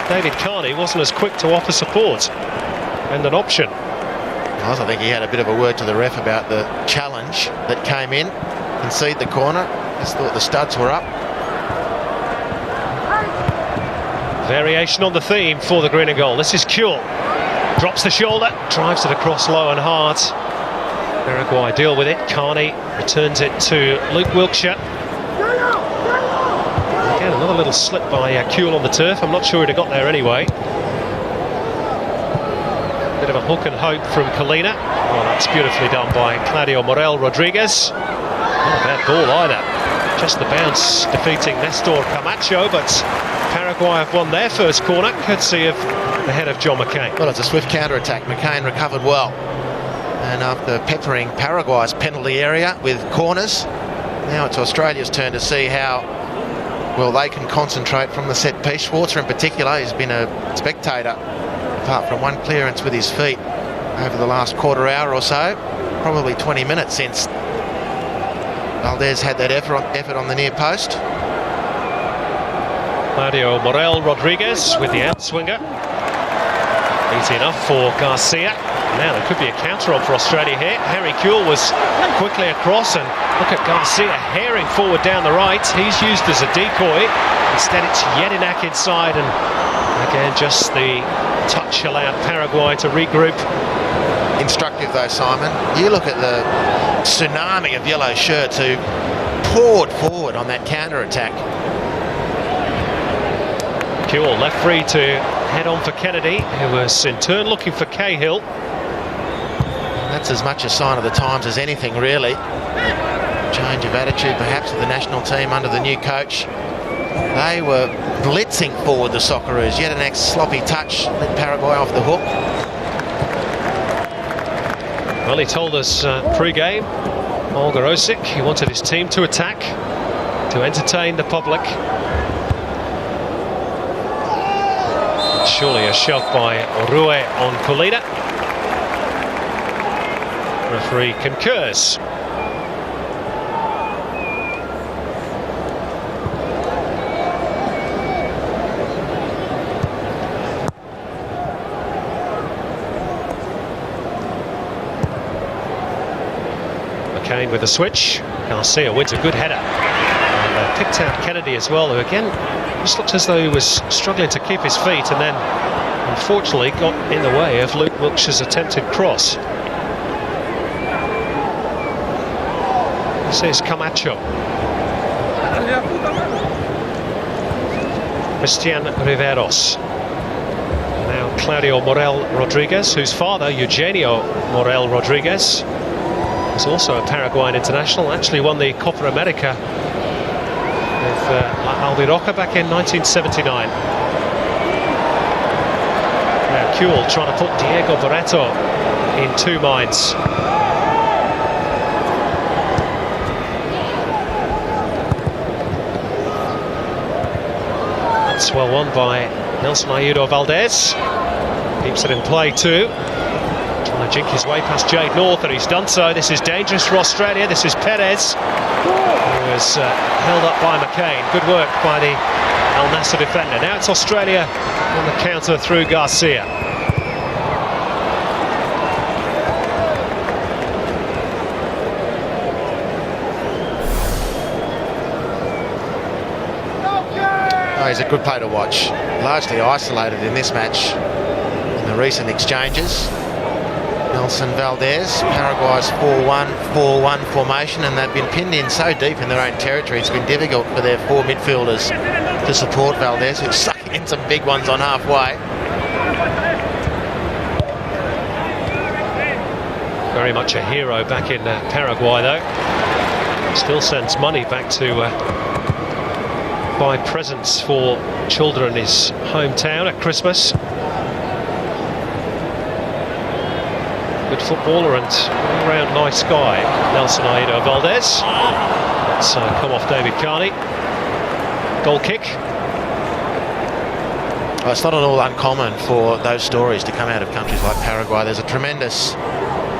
David Carney wasn't as quick to offer support and an option. I think he had a bit of a word to the ref about the challenge that came in, concede the corner. Just thought the studs were up. Variation on the theme for the green and gold. This is Kewell. Drops the shoulder, drives it across low and hard. Paraguay deal with it. Carney returns it to Luke Wiltshire. Again, another little slip by Kewell on the turf. I'm not sure he'd have got there anyway. Bit of a hook and hope from Colina. Oh, that's beautifully done by Claudio Morel Rodriguez. Not a bad ball either. Just the bounce defeating Nestor Camacho, but Paraguay have won their first corner, courtesy of the head of John McCain. Well, it's a swift counter-attack. McCain recovered well. And after peppering Paraguay's penalty area with corners, now it's Australia's turn to see how well they can concentrate from the set piece. Schwarzer in particular has been a spectator, apart from one clearance with his feet over the last quarter hour or so. Probably 20 minutes since Valdez had that effort on the near post. Claudio Morel Rodriguez with the outswinger. Easy enough for Garcia. Now there could be a counter-on for Australia here. Harry Kewell was quickly across, and look at Garcia herring forward down the right. He's used as a decoy. Instead it's Jedinak inside, and again just the touch allowed Paraguay to regroup. Instructive though, Simon. You look at the tsunami of yellow shirts who poured forward on that counter-attack. Kewell left free to head on for Kennedy, who was in turn looking for Cahill. That's as much a sign of the times as anything, really. Change of attitude perhaps of the national team under the new coach. They were blitzing forward, the Socceroos. Yet an sloppy touch let Paraguay off the hook. Well, he told us pre-game, Holger Osik, he wanted his team to attack, to entertain the public. Surely a shove by Rue on Colina. Referee concurs. McCain with a switch. Garcia wins a good header. And picked out Kennedy as well, who again just looked as though he was struggling to keep his feet, and then unfortunately got in the way of Luke Wilkshire's attempted cross. This is Camacho. Christian Riveros. Now Claudio Morel Rodriguez, whose father, Eugenio Morel Rodriguez, was also a Paraguayan international, actually won the Copa America with La Albiroca back in 1979. Now Kewell trying to put Diego Barreto in two minds. That's well won by Nelson Ayudo Valdez. Keeps it in play too. Trying to jink his way past Jade North, and he's done so. This is dangerous for Australia. This is Perez, who was held up by McCain. Good work by the Al Nassr defender. Now it's Australia on the counter through Garcia. Oh, he's a good player to watch. Largely isolated in this match in the recent exchanges. Nelson Valdez, Paraguay's 4-1 formation, and they've been pinned in so deep in their own territory it's been difficult for their four midfielders to support Valdez, who's sucking in some big ones on halfway. Very much a hero back in Paraguay though. Still sends money back to buy presents for children in his hometown at Christmas. Good footballer and all-round nice guy, Nelson Ayudo Valdez. That's come off David Carney. Goal kick. Well, it's not at all uncommon for those stories to come out of countries like Paraguay. There's a tremendous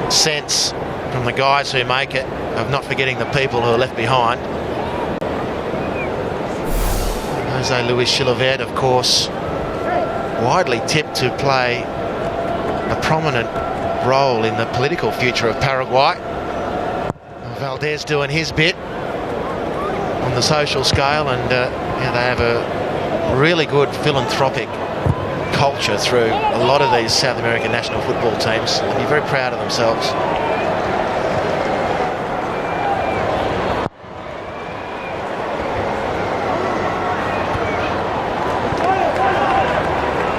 sense from the guys who make it of not forgetting the people who are left behind. Jose Luis Chilavert, of course, widely tipped to play a prominent role in the political future of Paraguay. Valdez doing his bit on the social scale, and yeah, they have a really good philanthropic culture through a lot of these South American national football teams. They'll be very proud of themselves.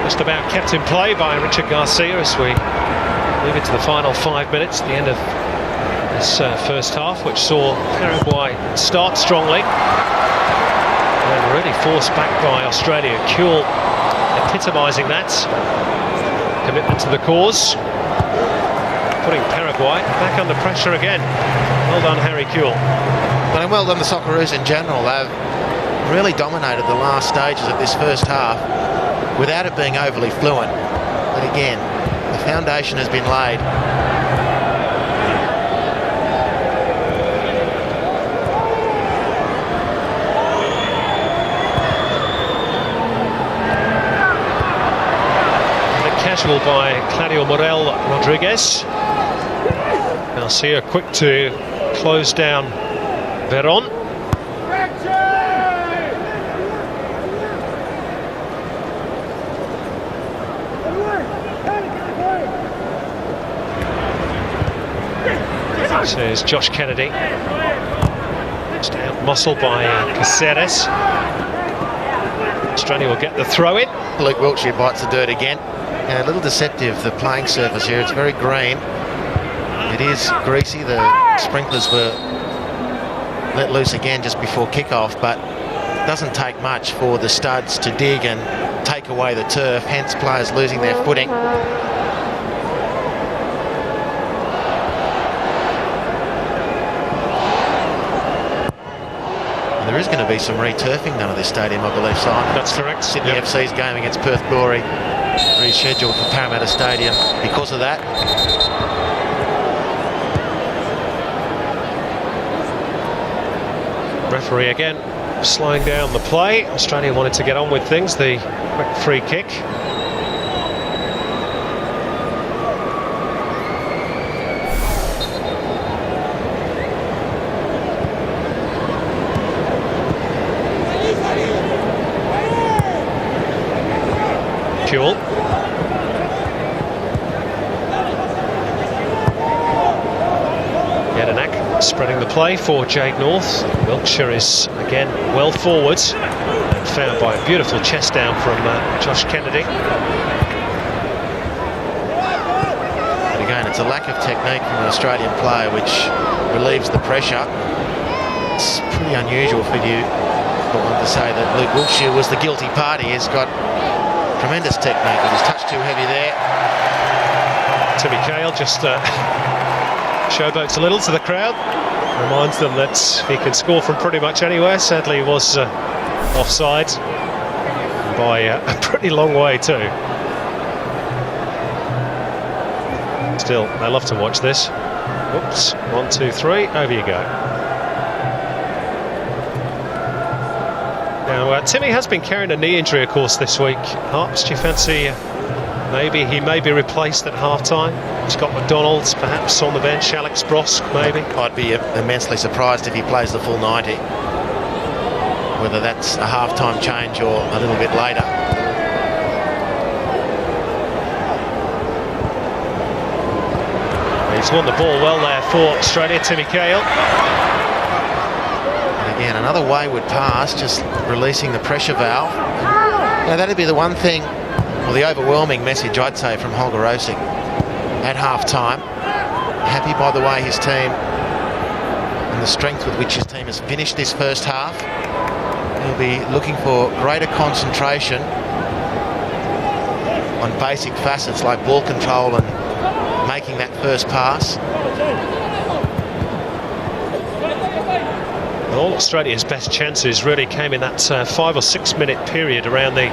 Just about kept in play by Richard Garcia as we move into the final 5 minutes, the end of this first half, which saw Paraguay start strongly and really forced back by Australia. Kewell epitomising that commitment to the cause, putting Paraguay back under pressure again. Well done, Harry Kewell. But well done the Socceroos in general. They've really dominated the last stages of this first half without it being overly fluent. But again, the foundation has been laid. casual by Claudio Morel Rodriguez. Garcia quick to close down Veron. Says Josh Kennedy. Just out muscled by Caceres. Australia will get the throw in. Luke Wiltshire bites the dirt again. A little deceptive, the playing surface here. It's very green. It is greasy. The sprinklers were let loose again just before kickoff, but it doesn't take much for the studs to dig and take away the turf, hence players losing their footing. There is going to be some re-turfing done at this stadium, I believe, Simon. That's correct. Sydney FC's game against Perth Glory rescheduled for Parramatta Stadium because of that. Referee again slowing down the play. Australia wanted to get on with things. The quick free kick. Fuel. Jedinak spreading the play for Jade North. Wiltshire is again well forward and found by a beautiful chest down from Josh Kennedy. And again, it's a lack of technique from an Australian player which relieves the pressure. It's pretty unusual for you to say that Luke Wiltshire was the guilty party. He's got tremendous technique, but he's touched too heavy there. Timmy Cahill just showboats a little to the crowd, reminds them that he can score from pretty much anywhere. Sadly, he was offside by a pretty long way too. Still, I love to watch this. Oops, 1, 2, 3, over you go. Now, Timmy has been carrying a knee injury, of course, this week. Harps, do you fancy maybe he may be replaced at half-time? Scott McDonald's perhaps on the bench, Alex Brosk maybe? I'd be immensely surprised if he plays the full 90. Whether that's a half-time change or a little bit later. He's won the ball well there for Australia, Timmy Cahill. Again, another wayward pass, just releasing the pressure valve. Now that'd be the one thing, or the overwhelming message I'd say from Holger Osing at half-time. Happy by the way his team and the strength with which his team has finished this first half. He'll be looking for greater concentration on basic facets like ball control and making that first pass. All Australia's best chances really came in that 5 or 6 minute period around the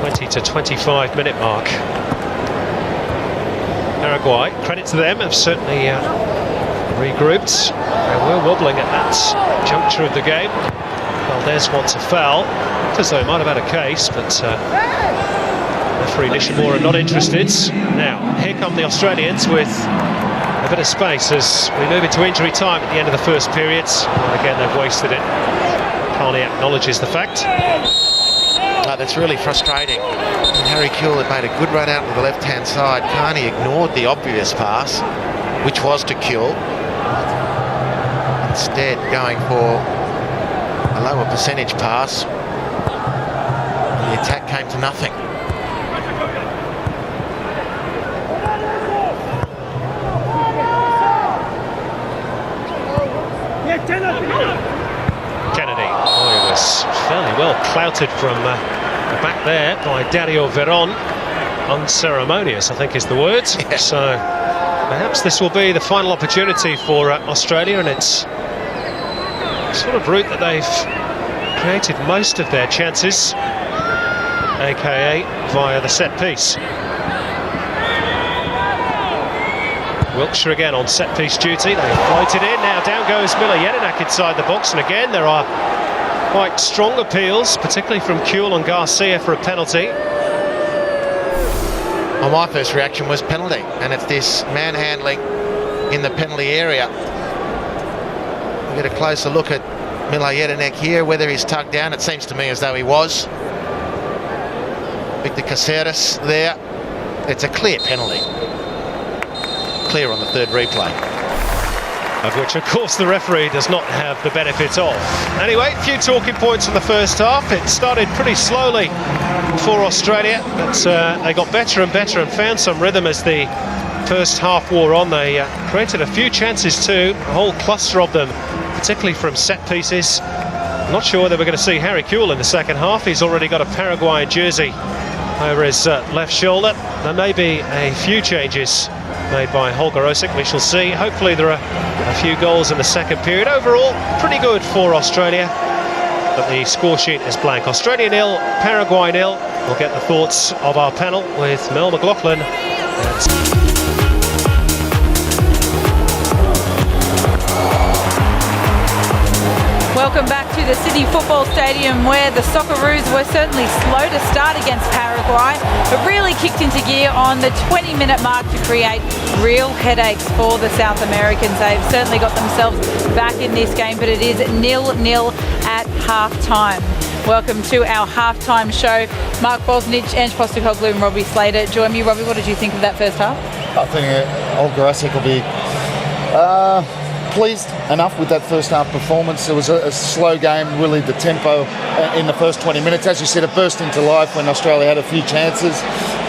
20 to 25 minute mark. Paraguay, credit to them, have certainly regrouped. They were wobbling at that juncture of the game. Valdez wants a foul. Looked as though he might have had a case, but referee Nishimura not interested. Now, here come the Australians with a bit of space as we move into injury time at the end of the first period. And again, they've wasted it. Carney acknowledges the fact. That's really frustrating. Harry Kuehl had made a good run out to the left-hand side. Carney ignored the obvious pass, which was to Kuehl. Instead, going for a lower percentage pass. The attack came to nothing. Kennedy, oh, he was fairly well clouted from the back there by Dario Veron. Unceremonious, I think is the word. Yeah. So perhaps this will be the final opportunity for Australia, and it's sort of route that they've created most of their chances, aka via the set piece. Wiltshire again on set-piece duty. They floated in, now down goes Miller Jedinak inside the box, and again there are quite strong appeals, particularly from Kuehl and Garcia for a penalty. Well, my first reaction was penalty, and it's this manhandling in the penalty area. We'll get a closer look at Mile Jedinak here, whether he's tugged down. It seems to me as though he was. Victor Caceres there. It's a clear penalty. Clear on the third replay. Of which, of course, the referee does not have the benefit of. Anyway, a few talking points in the first half. It started pretty slowly for Australia, but they got better and better and found some rhythm as the first half wore on. They created a few chances too, a whole cluster of them, particularly from set pieces. I'm not sure whether we're going to see Harry Kewell in the second half. He's already got a Paraguay jersey over his left shoulder. There may be a few changes made by Holger Osik, we shall see. Hopefully there are a few goals in the second period. Overall, pretty good for Australia, but the score sheet is blank. Australia 0, Paraguay 0. We'll get the thoughts of our panel with Mel McLaughlin. Welcome back to the Sydney Football Stadium, where the Socceroos were certainly slow to start against Paraguay, but really kicked into gear on the 20-minute mark to create real headaches for the South Americans. They've certainly got themselves back in this game, but it is 0-0 at half-time. Welcome to our half-time show. Mark Bosnich, Ange Postecoglou and Robbie Slater join me. Robbie, what did you think of that first half? I think Holger Osik will be pleased enough with that first half performance. It was a slow game, really. The tempo in the first 20 minutes, as you said, it burst into life when Australia had a few chances.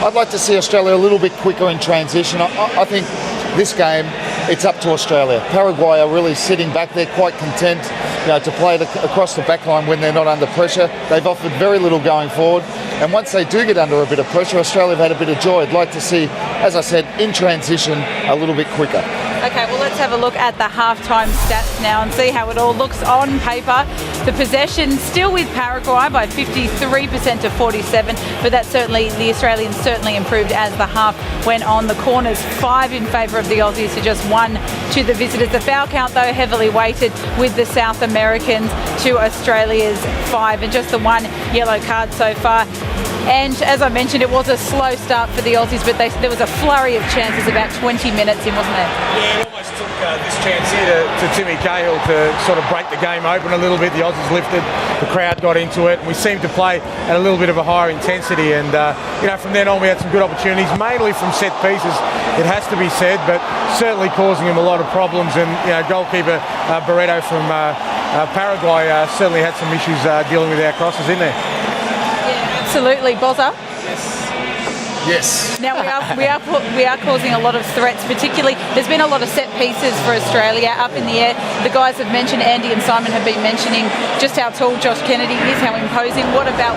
I'd like to see Australia a little bit quicker in transition. I think this game, it's up to Australia. Paraguay are really sitting back there quite content, to play across the back line when they're not under pressure. They've offered very little going forward, and once they do get under a bit of pressure, Australia have had a bit of joy. I'd like to see, as I said, in transition a little bit quicker. Okay, well, let's have a look at the halftime stats now and see how it all looks on paper. The possession still with Paraguay by 53% to 47%, but that certainly, the Australians certainly improved as the half went on. The corners 5 in favour of the Aussies to just 1 to the visitors. The foul count, though, heavily weighted with the South Americans to Australia's 5, and just the 1 yellow card so far. And as I mentioned, it was a slow start for the Aussies, but there was a flurry of chances about 20 minutes in, wasn't there? Yeah, it almost took this chance here to Timmy Cahill to sort of break the game open a little bit. The Aussies lifted, the crowd got into it, and we seemed to play at a little bit of a higher intensity. And from then on, we had some good opportunities, mainly from set pieces, it has to be said, but certainly causing him a lot of problems. And goalkeeper Barreto from Paraguay certainly had some issues dealing with our crosses in there. Absolutely, Bozza. Yes. Now we are causing a lot of threats, particularly there's been a lot of set pieces for Australia up in the air. The guys have mentioned, Andy and Simon have been mentioning just how tall Josh Kennedy is, how imposing. What about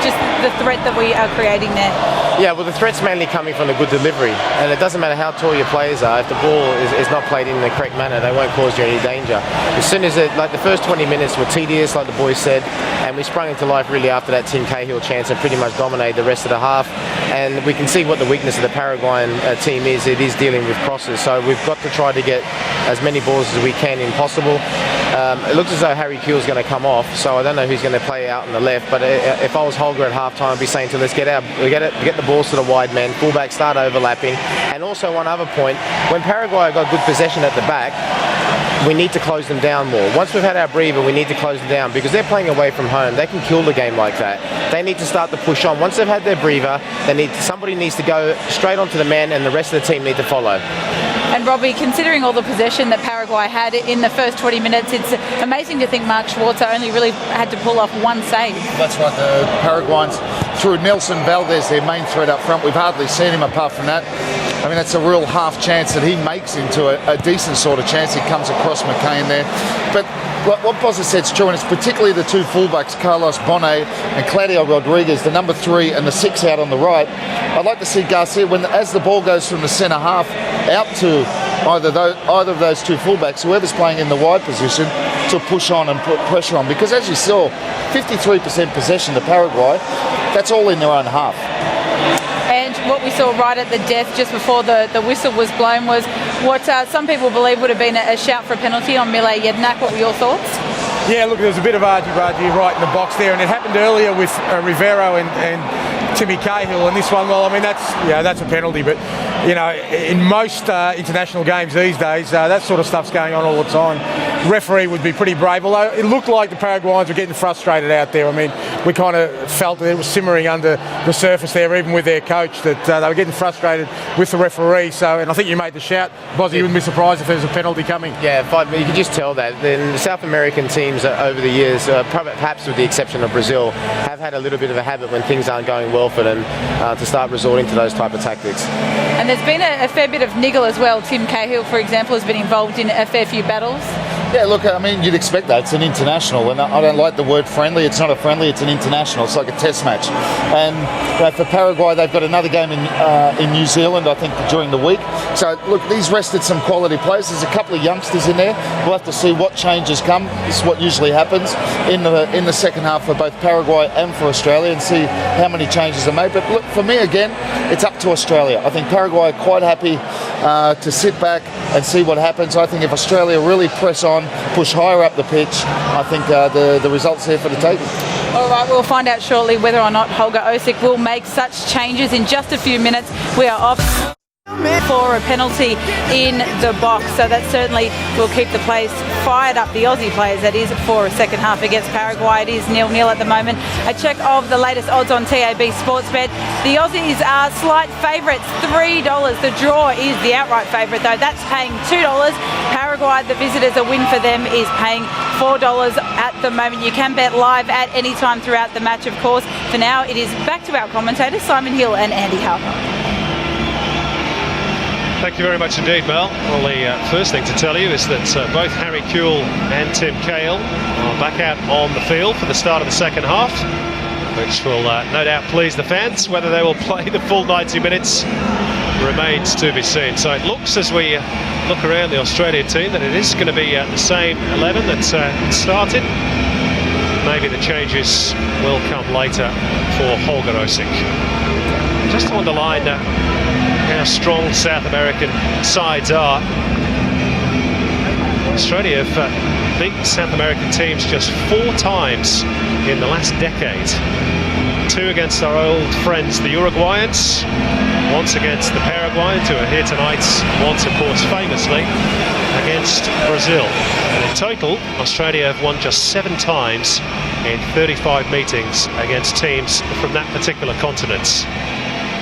just the threat that we are creating there? Yeah, well, the threat's mainly coming from the good delivery, and it doesn't matter how tall your players are. If the ball is not played in the correct manner, they won't cause you any danger. As soon as the first 20 minutes were tedious, like the boys said, and we sprung into life really after that Tim Cahill chance and pretty much dominated the rest of the half. And we can see what the weakness of the Paraguayan team is. It is dealing with crosses, so we've got to try to get as many balls as we can in possible. It looks as though Harry Kewell's going to come off, so I don't know who's going to play out on the left, but if I was Holger at half-time, I'd be saying to let's get the balls to the wide men, fullbacks start overlapping. And also one other point, when Paraguay got good possession at the back, we need to close them down more. Once we've had our breather, we need to close them down because they're playing away from home. They can kill the game like that. They need to start to push on. Once they've had their breather, somebody needs to go straight onto the man, and the rest of the team need to follow. And Robbie, considering all the possession that Paraguay had in the first 20 minutes, it's amazing to think Mark Schwarzer only really had to pull off one save. That's right, the Paraguayans through Nelson Valdez, their main threat up front. We've hardly seen him apart from that. I mean, that's a real half chance that he makes into a decent sort of chance. He comes across McCain there. But what Bozza said's true, and it's particularly the two fullbacks, Carlos Bonet and Claudio Rodriguez, the number 3 and the 6 out on the right. I'd like to see Garcia, as the ball goes from the centre half out to either of those two fullbacks, whoever's playing in the wide position, to push on and put pressure on. Because as you saw, 53% possession to Paraguay, that's all in their own half. And what we saw right at the death, just before the whistle was blown, was what some people believe would have been a shout for a penalty on Mile Jedinak. What were your thoughts? Yeah, look, there was a bit of argy-bargy right in the box there, and it happened earlier with Rivero and Timmy Cahill, and this one, well, I mean, that's a penalty, but you know, in most international games these days, that sort of stuff's going on all the time. The referee would be pretty brave, although it looked like the Paraguayans were getting frustrated out there. I mean, we kind of felt that it was simmering under the surface there, even with their coach, that they were getting frustrated with the referee. So, and I think you made the shout, Bozzy, you wouldn't be surprised if there was a penalty coming. Yeah, you can just tell that. The South American teams over the years, perhaps with the exception of Brazil, have had a little bit of a habit when things aren't going well for them to start resorting to those type of tactics. And there's been a fair bit of niggle as well. Tim Cahill, for example, has been involved in a fair few battles. Yeah, look, I mean, you'd expect that. It's an international, and I don't like the word friendly. It's not a friendly, it's an international. It's like a test match. And for Paraguay, they've got another game in New Zealand, I think, during the week. So, look, these rested some quality players. There's a couple of youngsters in there. We'll have to see what changes come. This is what usually happens in the second half for both Paraguay and for Australia, and see how many changes are made. But look, for me, again, it's up to Australia. I think Paraguay are quite happy to sit back and see what happens. I think if Australia really press on, push higher up the pitch, I think the result's there for the taking. All right, we'll find out shortly whether or not Holger Osik will make such changes in just a few minutes. We are off for a penalty in the box, so that certainly will keep the players fired up, the Aussie players that is, for a second half against Paraguay. It is 0-0 at the moment. A check of the latest odds on TAB Sportsbet. The Aussies are slight favourites, $3. The draw is the outright favourite, though. That's paying $2. Paraguay, the visitors, a win for them is paying $4 at the moment. You can bet live at any time throughout the match, of course. For now, it is back to our commentators, Simon Hill and Andy Harper. Thank you very much indeed, Mel. Well, the first thing to tell you is that both Harry Kewell and Tim Cahill are back out on the field for the start of the second half, which will no doubt please the fans. Whether they will play the full 90 minutes remains to be seen. So it looks, as we look around the Australian team, that it is going to be the same 11 that started. Maybe the changes will come later for Holger Osik. Just to underline how strong South American sides are. Australia have beaten South American teams just 4 times in the last decade. 2 against our old friends, the Uruguayans, once against the Paraguayans, who are here tonight, once, of course, famously against Brazil. And in total, Australia have won just 7 times in 35 meetings against teams from that particular continent.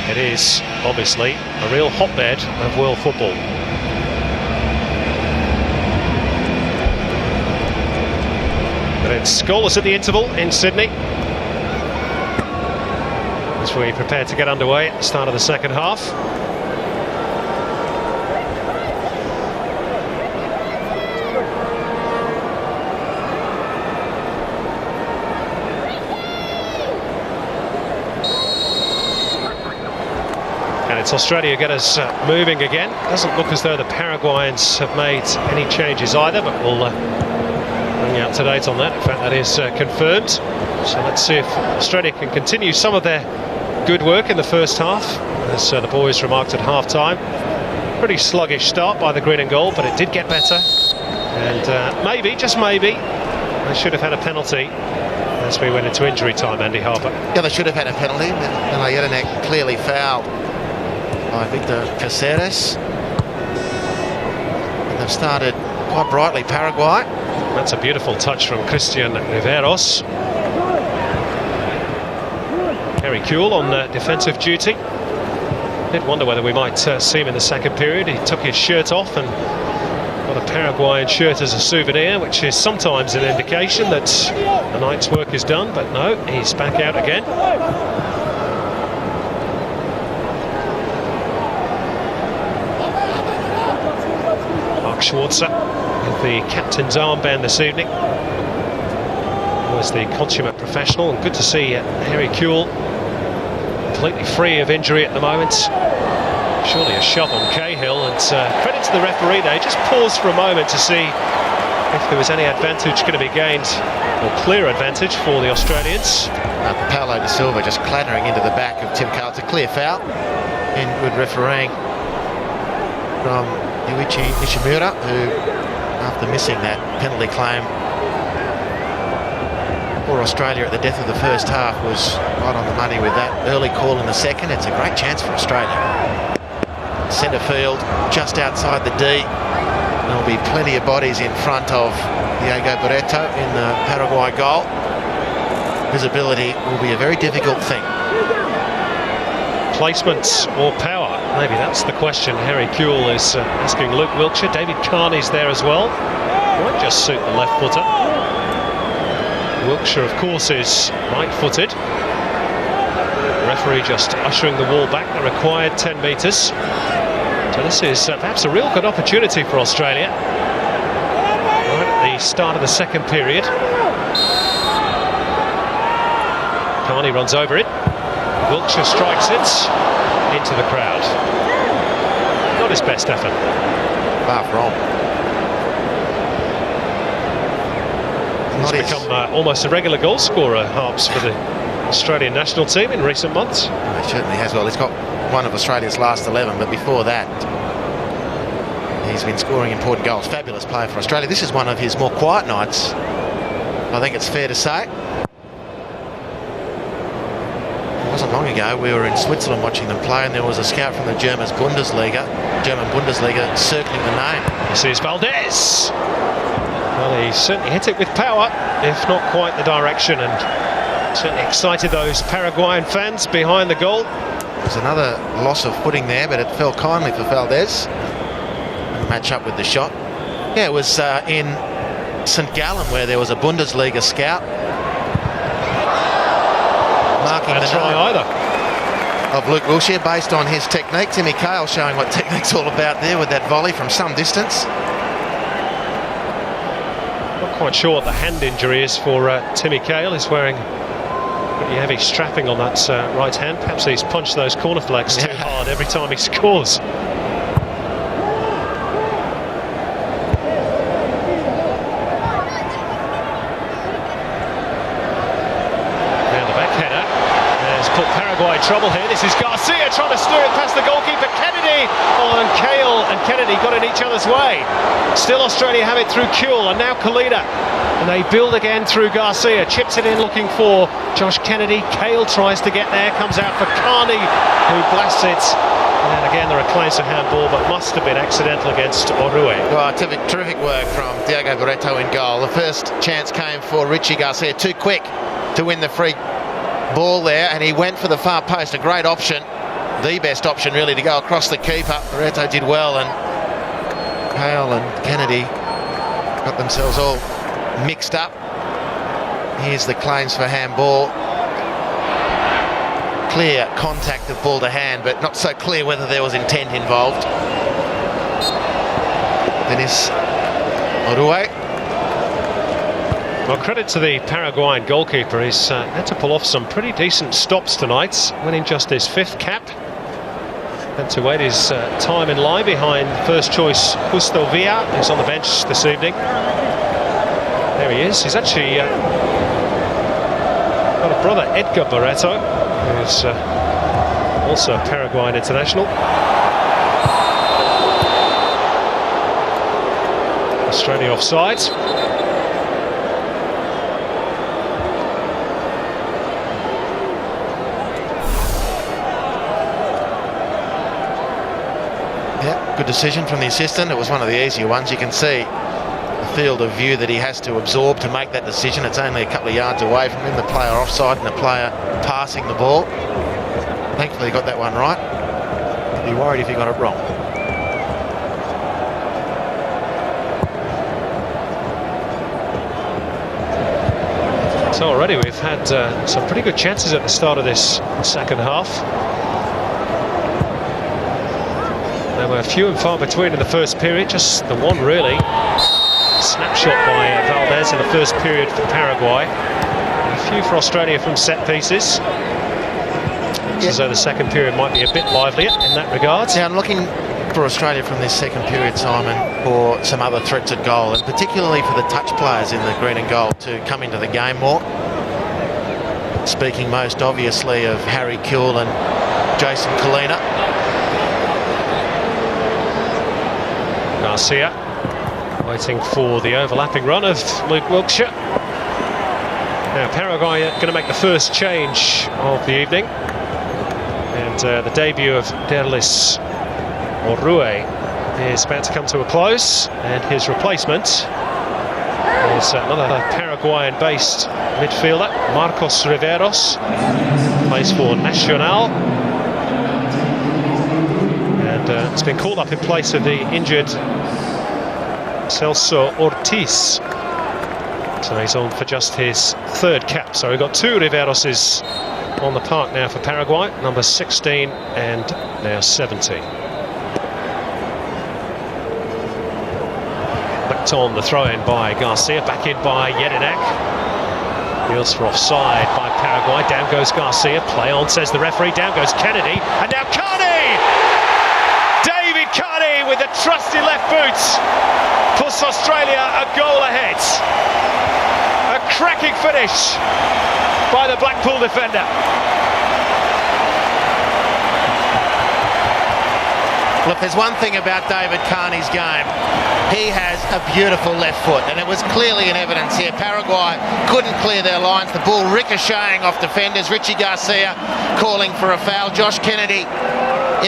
It is, obviously, a real hotbed of world football. But it's scoreless at the interval in Sydney, as we prepare to get underway at the start of the second half. It's Australia get us moving again. Doesn't look as though the Paraguayans have made any changes either, but we'll bring you up to date on that. In fact, that is confirmed. So let's see if Australia can continue some of their good work in the first half. As the boys remarked at half-time, pretty sluggish start by the green and gold, but it did get better. And maybe, just maybe, they should have had a penalty as we went into injury time, Andy Harper. Yeah, they should have had a penalty. And Jelinek clearly fouled by Victor Caceres. And they've started quite brightly, Paraguay. That's a beautiful touch from Christian Riveros. Harry Kewell on defensive duty. Did wonder whether we might see him in the second period. He took his shirt off and got a Paraguayan shirt as a souvenir, which is sometimes an indication that the night's work is done, but no, he's back out again. Schwarzer with the captain's armband this evening. He was the consummate professional, and good to see Harry Kewell completely free of injury at the moment. Surely a shove on Cahill, and credit to the referee there. He just paused for a moment to see if there was any advantage going to be gained, or clear advantage for the Australians. Paulo da Silva just clattering into the back of Tim Cahill. It's a clear foul, and good refereeing from Yuichi Nishimura, who, after missing that penalty claim for for Australia at the death of the first half was right on the money with that early call in the second. It's a great chance for Australia. Centre field, just outside the D. There'll be plenty of bodies in front of Diego Barreto in the Paraguay goal. Visibility will be a very difficult thing. Placements or power? Maybe that's the question Harry Kewell is asking Luke Wilkshire. David Carney's there as well. Might just suit the left footer. Wilkshire, of course, is right-footed. Referee just ushering the wall back the required 10 metres. So this is perhaps a real good opportunity for Australia. Right at the start of the second period. Carney runs over it. Wilkshire strikes it into the crowd. Not his best effort. Far from. He's become almost a regular goal scorer, Harps, for the Australian national team in recent months. He certainly has. Well, he's got one of Australia's last 11, but before that he's been scoring important goals. Fabulous player for Australia. This is one of his more quiet nights, I think it's fair to say. It wasn't long ago we were in Switzerland watching them play, and there was a scout from the German Bundesliga circling the name. This is Valdez. Well, he certainly hit it with power, if not quite the direction, and certainly excited those Paraguayan fans behind the goal. There's another loss of footing there, but it fell kindly for Valdez. Match up with the shot. Yeah, it was in St Gallen where there was a Bundesliga scout marking the try either of Luke Wilkshire based on his technique. Timmy Cahill showing what technique's all about there with that volley from some distance. Not quite sure what the hand injury is for Timmy Cahill. He's wearing pretty heavy strapping on that right hand. Perhaps he's punched those corner flags too hard every time he scores. Paraguay trouble here. This is Garcia trying to steer it past the goalkeeper Kennedy. Oh, and Cahill and Kennedy got in each other's way. Still Australia have it through Kewell and now Kalida. And they build again through Garcia. Chips it in looking for Josh Kennedy. Cahill tries to get there. Comes out for Carney, who blasts it. And then again there are claims for handball, but must have been accidental against Orue. Well, terrific work from Diego Barreto in goal. The first chance came for Richie Garcia. Too quick to win the free ball there, and he went for the far post. A great option, the best option really, to go across the keeper. Barreto did well, and Cahill and Kennedy got themselves all mixed up. Here's the claims for handball. Clear contact of ball to hand, but not so clear whether there was intent involved. Dennis Orue. Well, credit to the Paraguayan goalkeeper. He's had to pull off some pretty decent stops tonight, winning just his 5th cap. Had to wait his time in line behind first choice Justo Villa, who's on the bench this evening. There he is. He's actually got a brother, Edgar Barreto, who's also a Paraguayan international. Australia offside. Good decision from the assistant. It was one of the easier ones. You can see the field of view that he has to absorb to make that decision. It's only a couple of yards away from him, the player offside and the player passing the ball. Thankfully he got that one right. I'd be worried if he got it wrong. So already we've had some pretty good chances at the start of this second half. There were few and far between in the first period, just the one really. Snapshot by Valdez in the first period for Paraguay. And a few for Australia from set pieces. Looks as though the second period might be a bit livelier in that regard. Yeah, I'm looking for Australia from this second period, Simon, for some other threats at goal, and particularly for the touch players in the green and gold to come into the game more. Speaking most obviously of Harry Kewell and Jason Kalina. Garcia waiting for the overlapping run of Luke Wilkshire. Now Paraguay are going to make the first change of the evening, and the debut of Derlis Orue is about to come to a close, and his replacement is another Paraguayan-based midfielder, Marcos Riveros, plays for Nacional, and it's been called up in place of the injured Celso Ortiz. So he's on for just his third cap. So we've got two Riveroses on the park now for Paraguay, number 16 and now 17. Backed on the throw-in by Garcia, back in by Jedinak. Feels for offside by Paraguay. Down goes Garcia, play on, says the referee. Down goes Kennedy, and now Carney! David Carney with the trusty left boot puts Australia a goal ahead. A cracking finish by the Blackpool defender. Look, there's one thing about David Carney's game. He has a beautiful left foot, and it was clearly in evidence here. Paraguay couldn't clear their lines. The ball ricocheting off defenders. Richie Garcia calling for a foul. Josh Kennedy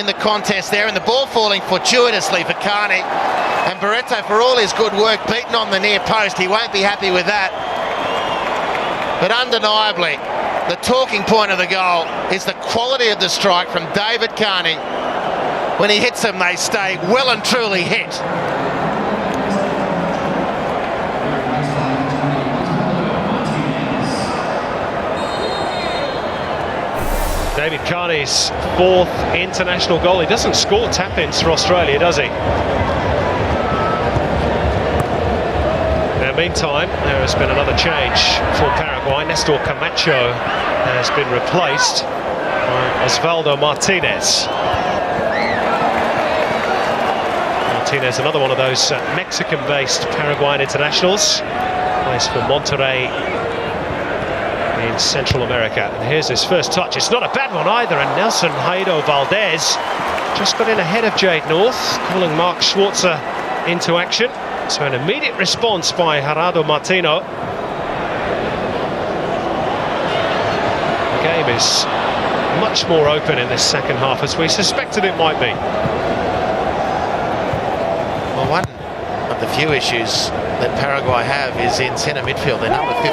in the contest there, and the ball falling fortuitously for Carney. And Barreto, for all his good work, beaten on the near post. He won't be happy with that. But undeniably, the talking point of the goal is the quality of the strike from David Carney. When he hits them, they stay well and truly hit. David Carney's fourth international goal. He doesn't score tap-ins for Australia, does he? Now, meantime, there has been another change for Paraguay. Nestor Camacho has been replaced by Osvaldo Martinez. Martinez, another one of those Mexican-based Paraguayan internationals, plays for Monterrey in Central America. And here's his first touch. It's not a bad one either, and Nelson Jairo Valdez just got in ahead of Jade North, calling Mark Schwarzer into action. So an immediate response by Gerardo Martino. The game is much more open in this second half, as we suspected it might be. Well, one of the few issues that Paraguay have is in centre midfield. They're number 15.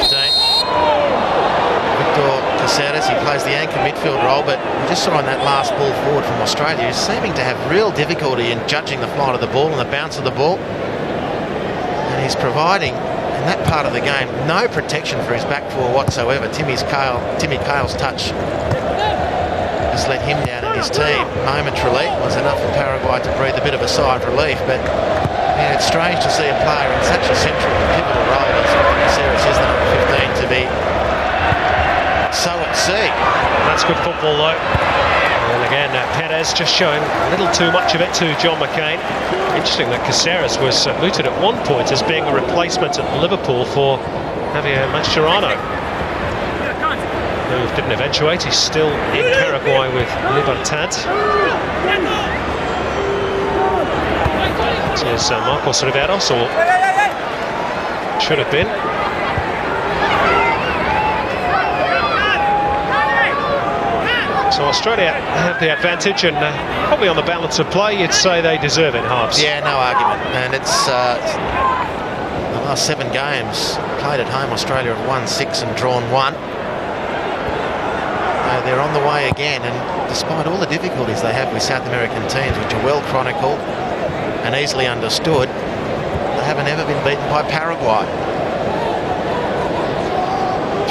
Victor Caceres, he plays the anchor midfield role, but we just saw on that last ball forward from Australia, he's seeming to have real difficulty in judging the flight of the ball and the bounce of the ball. And he's providing, in that part of the game, no protection for his back four whatsoever. Timmy Cale's touch has let him down, and his team momentarily was enough for Paraguay to breathe a bit of a sigh of relief. But yeah, it's strange to see a player in such a central and pivotal role as Caceres is, the number 15, to be so at sea. That's good football, though. And again, Perez just showing a little too much of it to John McCain. Interesting that Caceres was mooted at one point as being a replacement at Liverpool for Javier Mascherano, who didn't eventuate. He's still in Paraguay with Libertad. Here's Marcos Riveros, or should have been. So Australia have the advantage, and probably on the balance of play, you'd say they deserve it, halves. Yeah, no argument. And it's the last 7 games played at home. Australia have won 6 and drawn 1. They're on the way again, and despite all the difficulties they have with South American teams, which are well chronicled and easily understood, they haven't ever been beaten by Paraguay.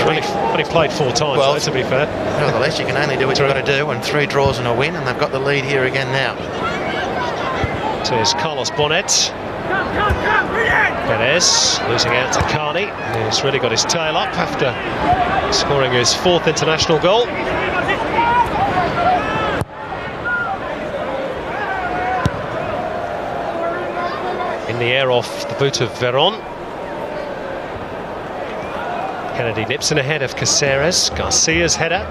Only played 4 times, well, to be fair. Nevertheless, you can only do what you've got to do, and 3 draws and a win, and they've got the lead here again now. So here's Carlos Bonet. Perez losing out to Carney, who's really got his tail up after scoring his 4th international goal. In the air off the boot of Veron. Kennedy nips in ahead of Caceres. Garcia's header.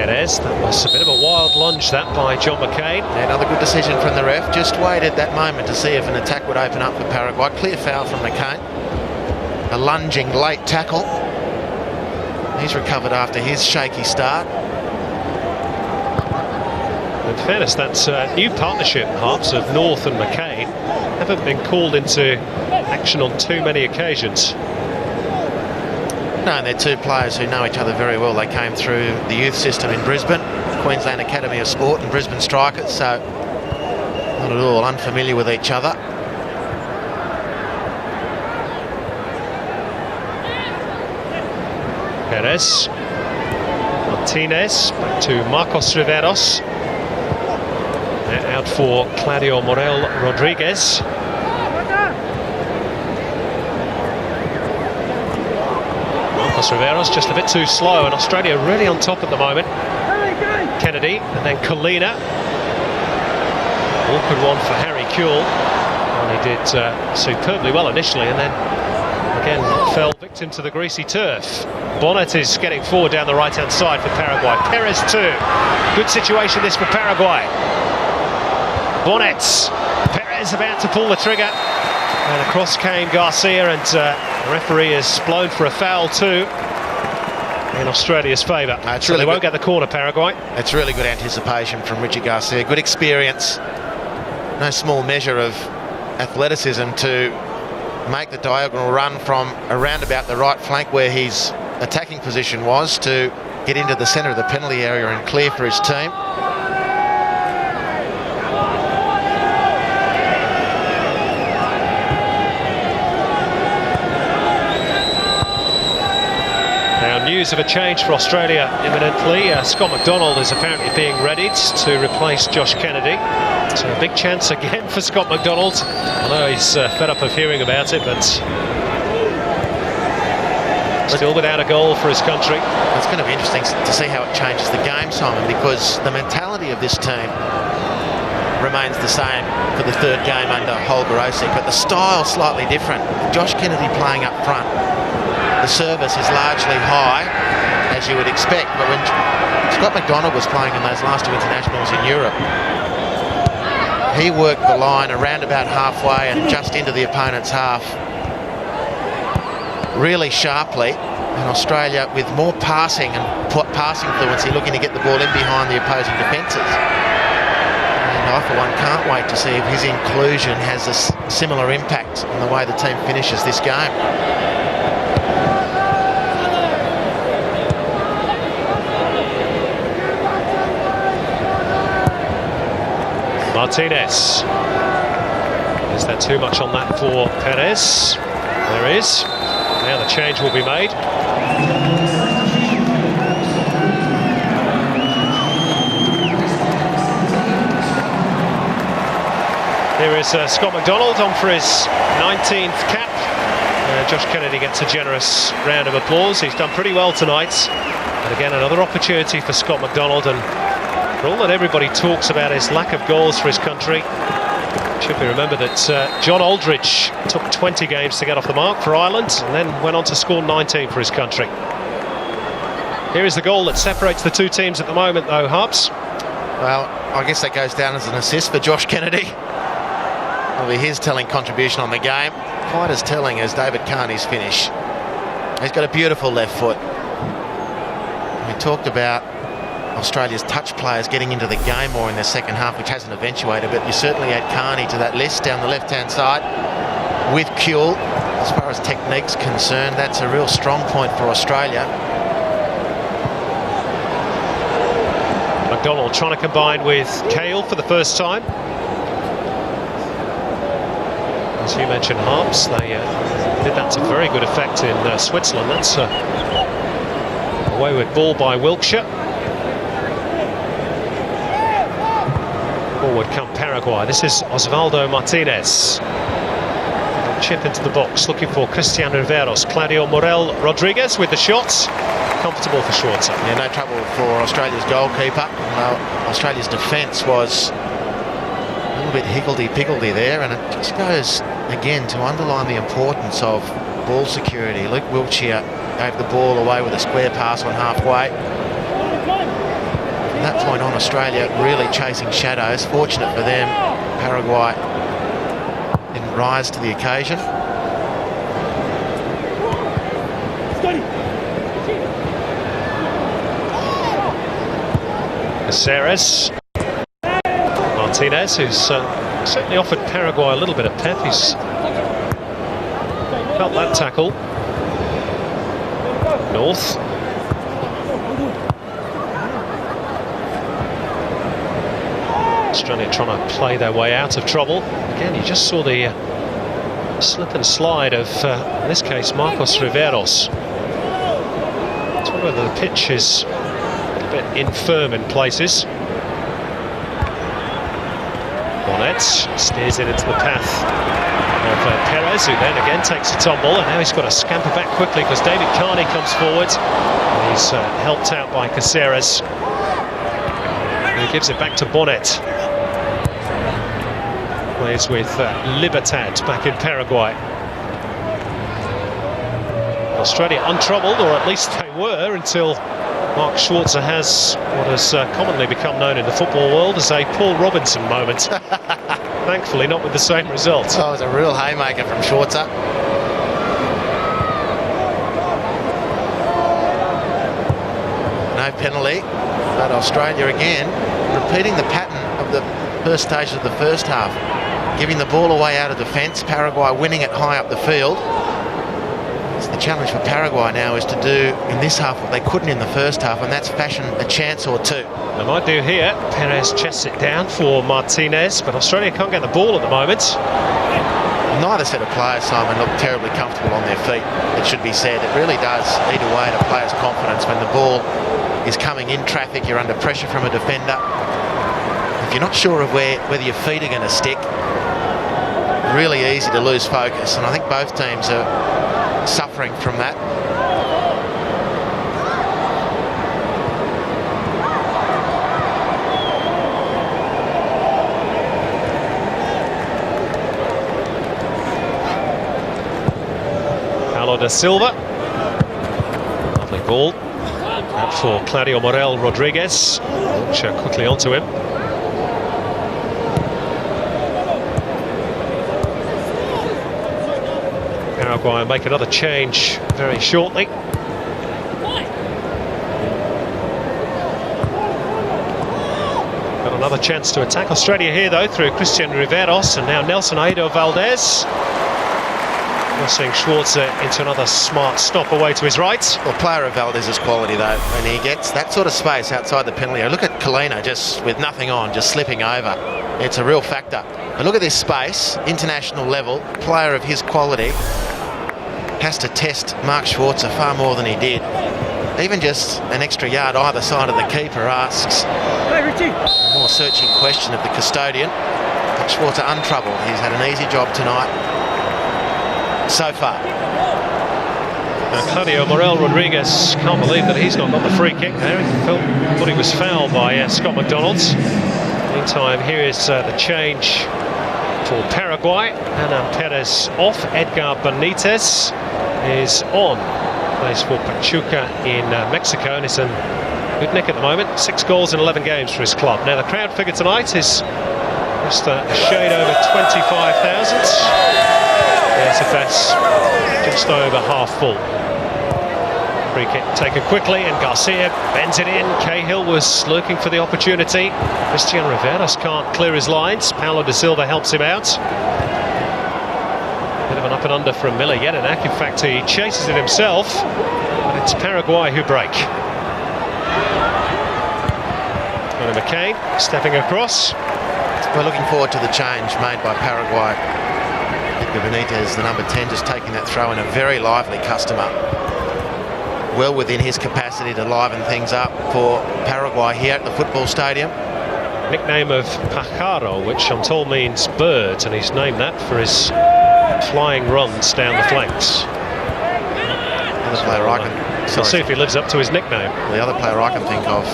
Perez. That was a bit of a wild lunge, that, by John McCain. Yeah, another good decision from the ref. Just waited that moment to see if an attack would open up for Paraguay. Clear foul from McCain. A lunging late tackle. He's recovered after his shaky start. In fairness, that's a new partnership, Harps, of North and McCain. Haven't been called into action on too many occasions. No, and they're two players who know each other very well. They came through the youth system in Brisbane, Queensland Academy of Sport and Brisbane Strikers, so not at all unfamiliar with each other. Perez. Martinez back to Marcos Riveros. Out for Claudio Morel Rodriguez. Marcos Riveros just a bit too slow, and Australia really on top at the moment. Kennedy and then Colina. Awkward one for Harry Kuehl. Well, he did superbly well initially, and then again fell victim to the greasy turf. Bonnet is getting forward down the right-hand side for Paraguay. Perez too. Good situation this for Paraguay. Bonnet. Perez about to pull the trigger. And across came Garcia, and the referee has blown for a foul too in Australia's favour. So really they won't get the corner, Paraguay. It's really good anticipation from Richie Garcia. Good experience. No small measure of athleticism to make the diagonal run from around about the right flank where his attacking position was to get into the centre of the penalty area and clear for his team. News of a change for Australia imminently. Scott McDonald is apparently being readied to replace Josh Kennedy. So a big chance again for Scott McDonald. I know he's fed up of hearing about it, but still without a goal for his country. It's going to be interesting to see how it changes the game, Simon, because the mentality of this team remains the same for the third game under Holger Osik, but the style slightly different. Josh Kennedy playing up front. The service is largely high, as you would expect, but when Scott McDonald was playing in those last two internationals in Europe, he worked the line around about halfway and just into the opponent's half really sharply, and Australia with more passing and passing fluency, looking to get the ball in behind the opposing defences. And I, for one, can't wait to see if his inclusion has a similar impact on the way the team finishes this game. Martinez. Is there too much on that for Perez? There is. Now the change will be made. Here is Scott McDonald on for his 19th cap. Josh Kennedy gets a generous round of applause. He's done pretty well tonight. And again, another opportunity for Scott McDonald, and for all that everybody talks about his lack of goals for his country, it should be remembered that John Aldridge took 20 games to get off the mark for Ireland and then went on to score 19 for his country. Here is the goal that separates the two teams at the moment, though, Harps. Well, I guess that goes down as an assist for Josh Kennedy. That'll be his telling contribution on the game. Quite as telling as David Carney's finish. He's got a beautiful left foot. We talked about Australia's touch players getting into the game more in the second half, which hasn't eventuated, but you certainly add Carney to that list down the left-hand side with Kuehl. As far as technique's concerned, that's a real strong point for Australia. McDonald trying to combine with Cahill for the first time. As you mentioned, Harps, they did that to very good effect in Switzerland. That's a wayward ball by Wilkshire. Forward come Paraguay. This is Osvaldo Martinez. Chip into the box, looking for Cristian Riveros. Claudio Morel Rodriguez with the shots. Comfortable for Schwarzer. Yeah, no trouble for Australia's goalkeeper. Australia's defence was a little bit higgledy-piggledy there, and it just goes, again, to underline the importance of ball security. Luke Wiltshire gave the ball away with a square pass on halfway. that point on, Australia really chasing shadows. Fortunate for them, Paraguay didn't rise to the occasion. Caceres. Martinez, who's certainly offered Paraguay a little bit of pep. He's felt that tackle. North. Australia trying to play their way out of trouble. Again, you just saw the slip and slide of, in this case, Marcos Riveros. It's whether the pitch is a little bit infirm in places. Bonnet steers it into the path of Perez, who then again takes a tumble, and now he's got to scamper back quickly because David Carney comes forward. And he's helped out by Caceres. He gives it back to Bonnet. Plays with Libertad back in Paraguay. Australia untroubled, or at least they were, until Mark Schwarzer has what has commonly become known in the football world as a Paul Robinson moment. Thankfully not with the same result. Oh, it was a real haymaker from Schwarzer. No penalty, but Australia again repeating the pattern of the first stage of the first half, giving the ball away out of defence, Paraguay winning it high up the field. So the challenge for Paraguay now is to do in this half what they couldn't in the first half, and that's fashion a chance or two. They might do here. Perez chests it down for Martinez, but Australia can't get the ball at the moment. Neither set of players, Simon, look terribly comfortable on their feet, it should be said. It really does eat away at a player's confidence when the ball is coming in traffic, you're under pressure from a defender. If you're not sure of whether your feet are going to stick, really easy to lose focus, and I think both teams are suffering from that. Paulo da Silva. Lovely ball. Out for Claudio Morel Rodriguez. Launch quickly onto him. Paraguay make another change very shortly. Got another chance to attack Australia here though through Christian Riveros, and now Nelson Aido Valdez. Crossing Schwarzer into another smart stop away to his right. Well, player of Valdez's quality though, when he gets that sort of space outside the penalty area. Look at Colina just with nothing on, just slipping over. It's a real factor. But look at this space, international level, player of his quality has to test Mark Schwarzer far more than he did. Even just an extra yard either side of the keeper asks a more searching question of the custodian. But Schwarzer untroubled. He's had an easy job tonight so far. Now, Claudio Morel Rodriguez can't believe that he's not got the free kick there. He thought he was fouled by Scott McDonald's. Meantime, here is the change for Paraguay. Hernan Perez off. Edgar Benitez is on. Plays for Pachuca in Mexico, and is in good nick at the moment. 6 goals in 11 games for his club. Now the crowd figure tonight is just a shade over 25,000. Yes, if that's just over half full. Free kick taken quickly, and Garcia bends it in. Cahill was looking for the opportunity. Christian Riveros can't clear his lines. Paulo da Silva helps him out. Bit of an up and under from Miller Jedinak. In fact, he chases it himself, but it's Paraguay who break. Conor McCain stepping across. We're looking forward to the change made by Paraguay. Edgar Benitez, the number 10, just taking that throw in, a very lively customer. Well within his capacity to liven things up for Paraguay here at the football stadium. Nickname of Pájaro, which I'm told means bird, and he's named that for his flying runs down the flanks. The other player I can... We'll see if he lives up to his nickname. The other player I can think of,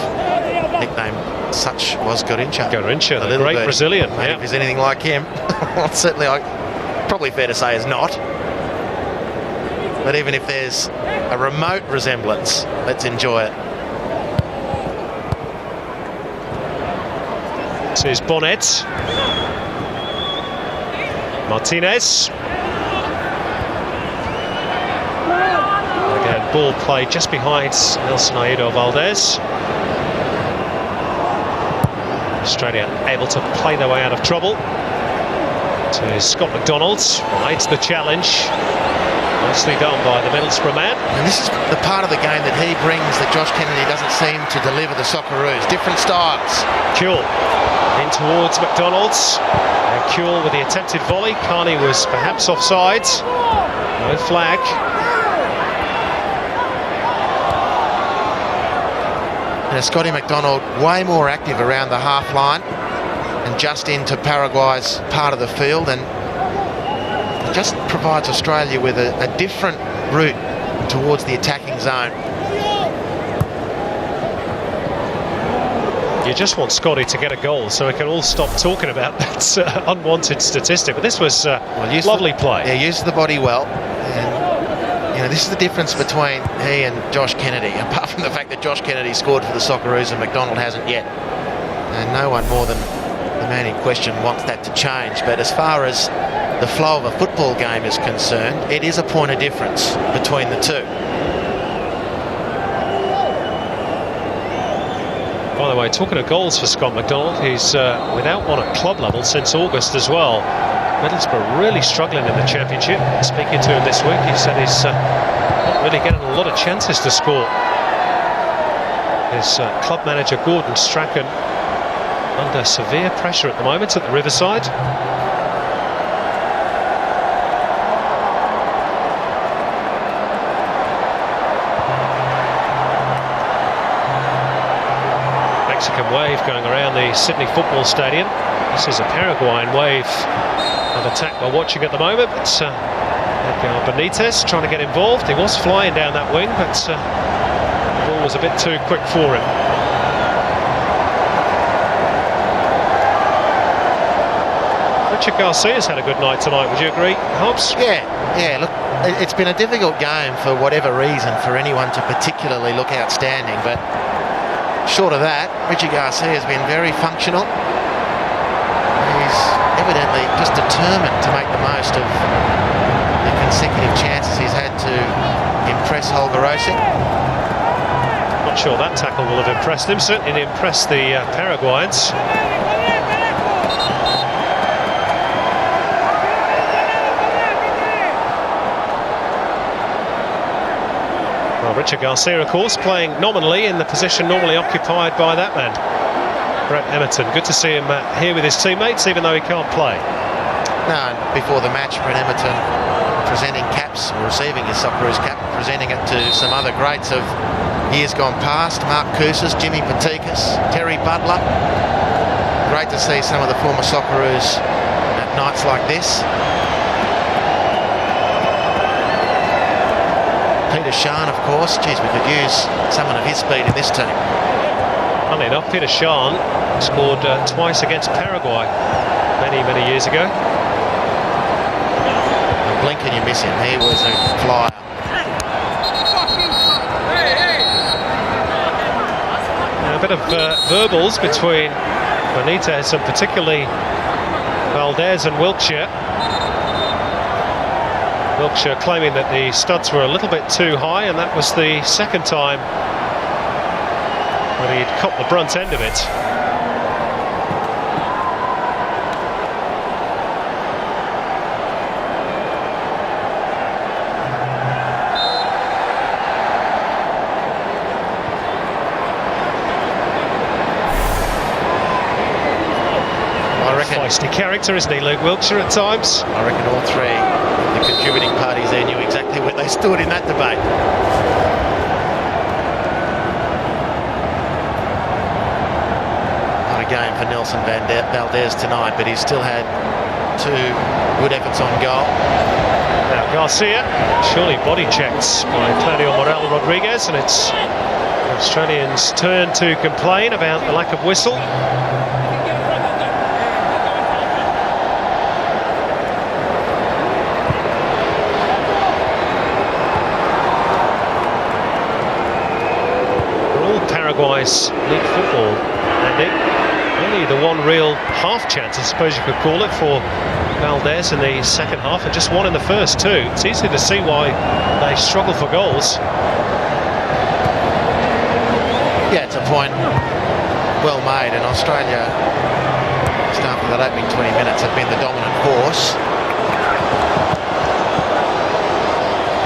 nickname such, was Garrincha. Garrincha, the great bird. Brazilian. Yeah. If he's anything like him, well, certainly probably fair to say is not. But even if there's a remote resemblance, let's enjoy it. This is Bonnet. Martinez. Again, ball played just behind Nelson Aido Valdez. Australia able to play their way out of trouble. To Scott McDonald, rides the challenge. Nicely done by the Middlesbrough man. And this is the part of the game that he brings that Josh Kennedy doesn't seem to deliver the Socceroos. Different styles. Kuehl in towards McDonald's. And Kuehl with the attempted volley. Carney was perhaps offside. No flag. And Scotty McDonald way more active around the half line and just into Paraguay's part of the field, and just provides Australia with a different route towards the attacking zone. You just want Scotty to get a goal so we can all stop talking about that unwanted statistic. But this was lovely play. Yeah, uses the body well. And, you know, this is the difference between he and Josh Kennedy, apart from the fact that Josh Kennedy scored for the Socceroos and McDonald hasn't yet. And no one more than the man in question wants that to change. But as far as the flow of a football game is concerned, it is a point of difference between the two. By the way, talking of goals for Scott McDonald, he's without one at club level since August as well. Middlesbrough really struggling in the Championship. Speaking to him this week, he said he's not really getting a lot of chances to score. His club manager Gordon Strachan under severe pressure at the moment at the Riverside. Mexican wave going around the Sydney Football Stadium. This is a Paraguayan wave of attack we're watching at the moment, but Benitez trying to get involved. He was flying down that wing, but the ball was a bit too quick for him. Richard Garcia's had a good night tonight, would you agree, Hobbs? Yeah, look, it's been a difficult game for whatever reason for anyone to particularly look outstanding, but short of that, Richard Garcia has been very functional. He's evidently just determined to make the most of the consecutive chances he's had to impress Holger Rosing. Not sure that tackle will have impressed him. Certainly impressed the Paraguayans. Well, Richard Garcia, of course, playing nominally in the position normally occupied by that man, Brett Emerton. Good to see him here with his teammates, even though he can't play. No, and before the match, Brett Emerton presenting caps, or receiving his Socceroos cap, presenting it to some other greats of years gone past. Mark Kousas, Jimmy Patikas, Terry Butler. Great to see some of the former Socceroos at nights like this. Peter Shan, of course. Geez, we could use someone of his speed in this team. Funnily enough, Peter Shan scored twice against Paraguay many years ago. And blink and you miss him. He was a flyer. A bit of verbals between Benitez and particularly Valdez and Wilkshire. Wilkshire claiming that the studs were a little bit too high, and that was the second time when he'd caught the brunt end of it. Feisty character, isn't he, Luke Wilkshire, at times? I reckon all three of the contributing parties there knew exactly where they stood in that debate. Not a game for Nelson Valdez tonight, but he's still had two good efforts on goal. Now Garcia, surely body checked by Claudio Morel Rodriguez, and it's the Australians' turn to complain about the lack of whistle. Paraguay's league football, Andy. Only the one real half chance, I suppose you could call it, for Valdez in the second half, and just one in the first too. It's easy to see why they struggle for goals. Yeah, it's a point well made, and Australia, just after that opening 20 minutes, have been the dominant force.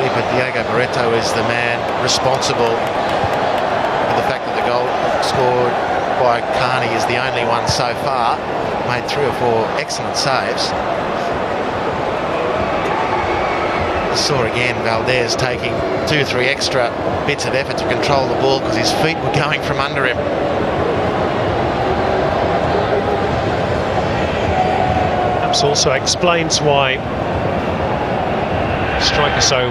Keeper Diego Barreto is the man responsible for the fact that the goal scored by Carney is the only one so far. Made 3 or 4 excellent saves. I saw again Valdez taking 2 or 3 extra bits of effort to control the ball because his feet were going from under him. Perhaps also explains why striker so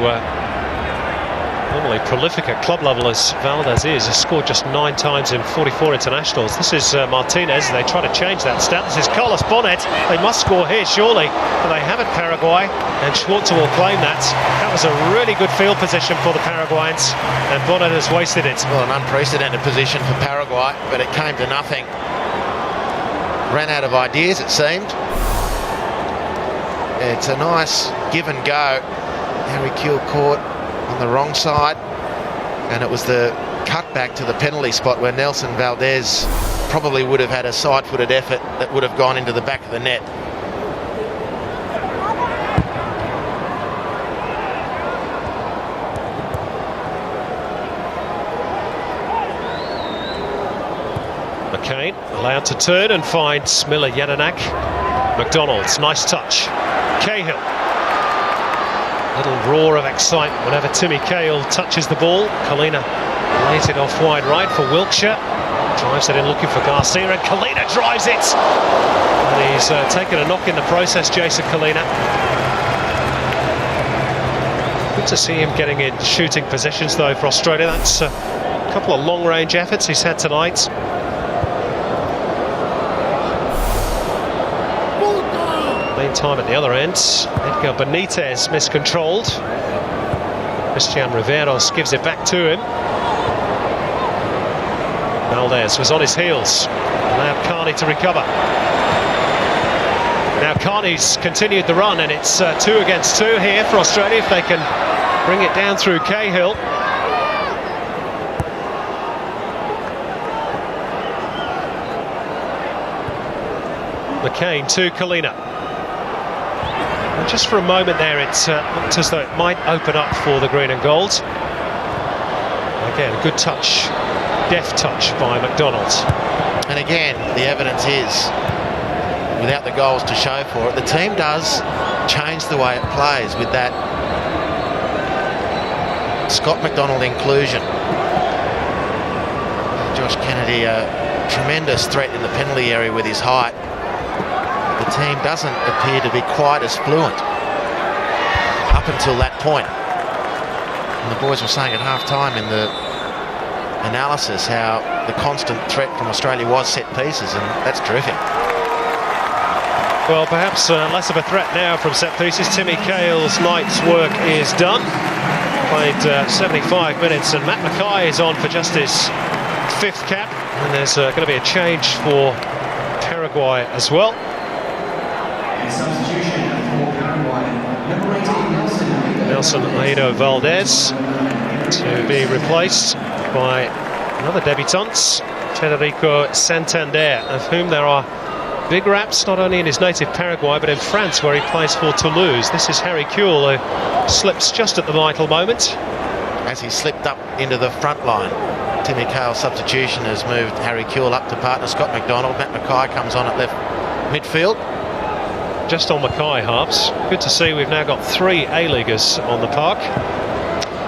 normally prolific at club level as Valdez is, has scored just 9 times in 44 internationals. This is Martinez. They try to change that stat. This is Carlos Bonet. They must score here, surely, but they haven't, Paraguay, and Schwarzer will claim that. That was a really good field position for the Paraguayans, and Bonet has wasted it. Well, an unprecedented position for Paraguay, but it came to nothing. Ran out of ideas, it seemed. It's a nice give and go. Harry Kuehl caught on the wrong side, and it was the cutback to the penalty spot where Nelson Valdez probably would have had a side-footed effort that would have gone into the back of the net. McCain allowed to turn and finds Miller Jedinak. McDonald's, nice touch. Cahill. Little roar of excitement whenever Timmy Cahill touches the ball. Kalina lays it off wide right for Wiltshire. Drives it in looking for Garcia, and Kalina drives it. And he's taken a knock in the process, Jason Kalina. Good to see him getting in shooting positions though for Australia. That's a couple of long-range efforts he's had tonight. Meantime, at the other end, Edgar Benitez miscontrolled. Christian Riveros gives it back to him. Valdez was on his heels, allowed Carney to recover. Now Carney's continued the run, and it's 2 against 2 here for Australia if they can bring it down through Cahill. McCain to Kalina. And just for a moment there, it looked as though it might open up for the green and gold. Again, a good touch, deft touch by McDonald. And again, the evidence is, without the goals to show for it, the team does change the way it plays with that Scott McDonald inclusion. Josh Kennedy, a tremendous threat in the penalty area with his height. The team doesn't appear to be quite as fluent up until that point. And the boys were saying at half-time in the analysis how the constant threat from Australia was set pieces, and that's terrific. Well, perhaps less of a threat now from set pieces. Timmy Cahill's night's work is done. Played 75 minutes, and Matt Mackay is on for just his 5th cap. And there's going to be a change for Paraguay as well. Substitution for Paraguay, number 18, Nelson Aido Valdez to be replaced by another debutant, Federico Santander, of whom there are big raps not only in his native Paraguay but in France, where he plays for Toulouse. This is Harry Kuehl, who slips just at the vital moment. As he slipped up into the front line, Timmy Cahill's substitution has moved Harry Kuehl up to partner Scott McDonald. Matt Mackay comes on at left midfield. Just on Mackay, Harps. Good to see we've now got 3 A-Leaguers on the park.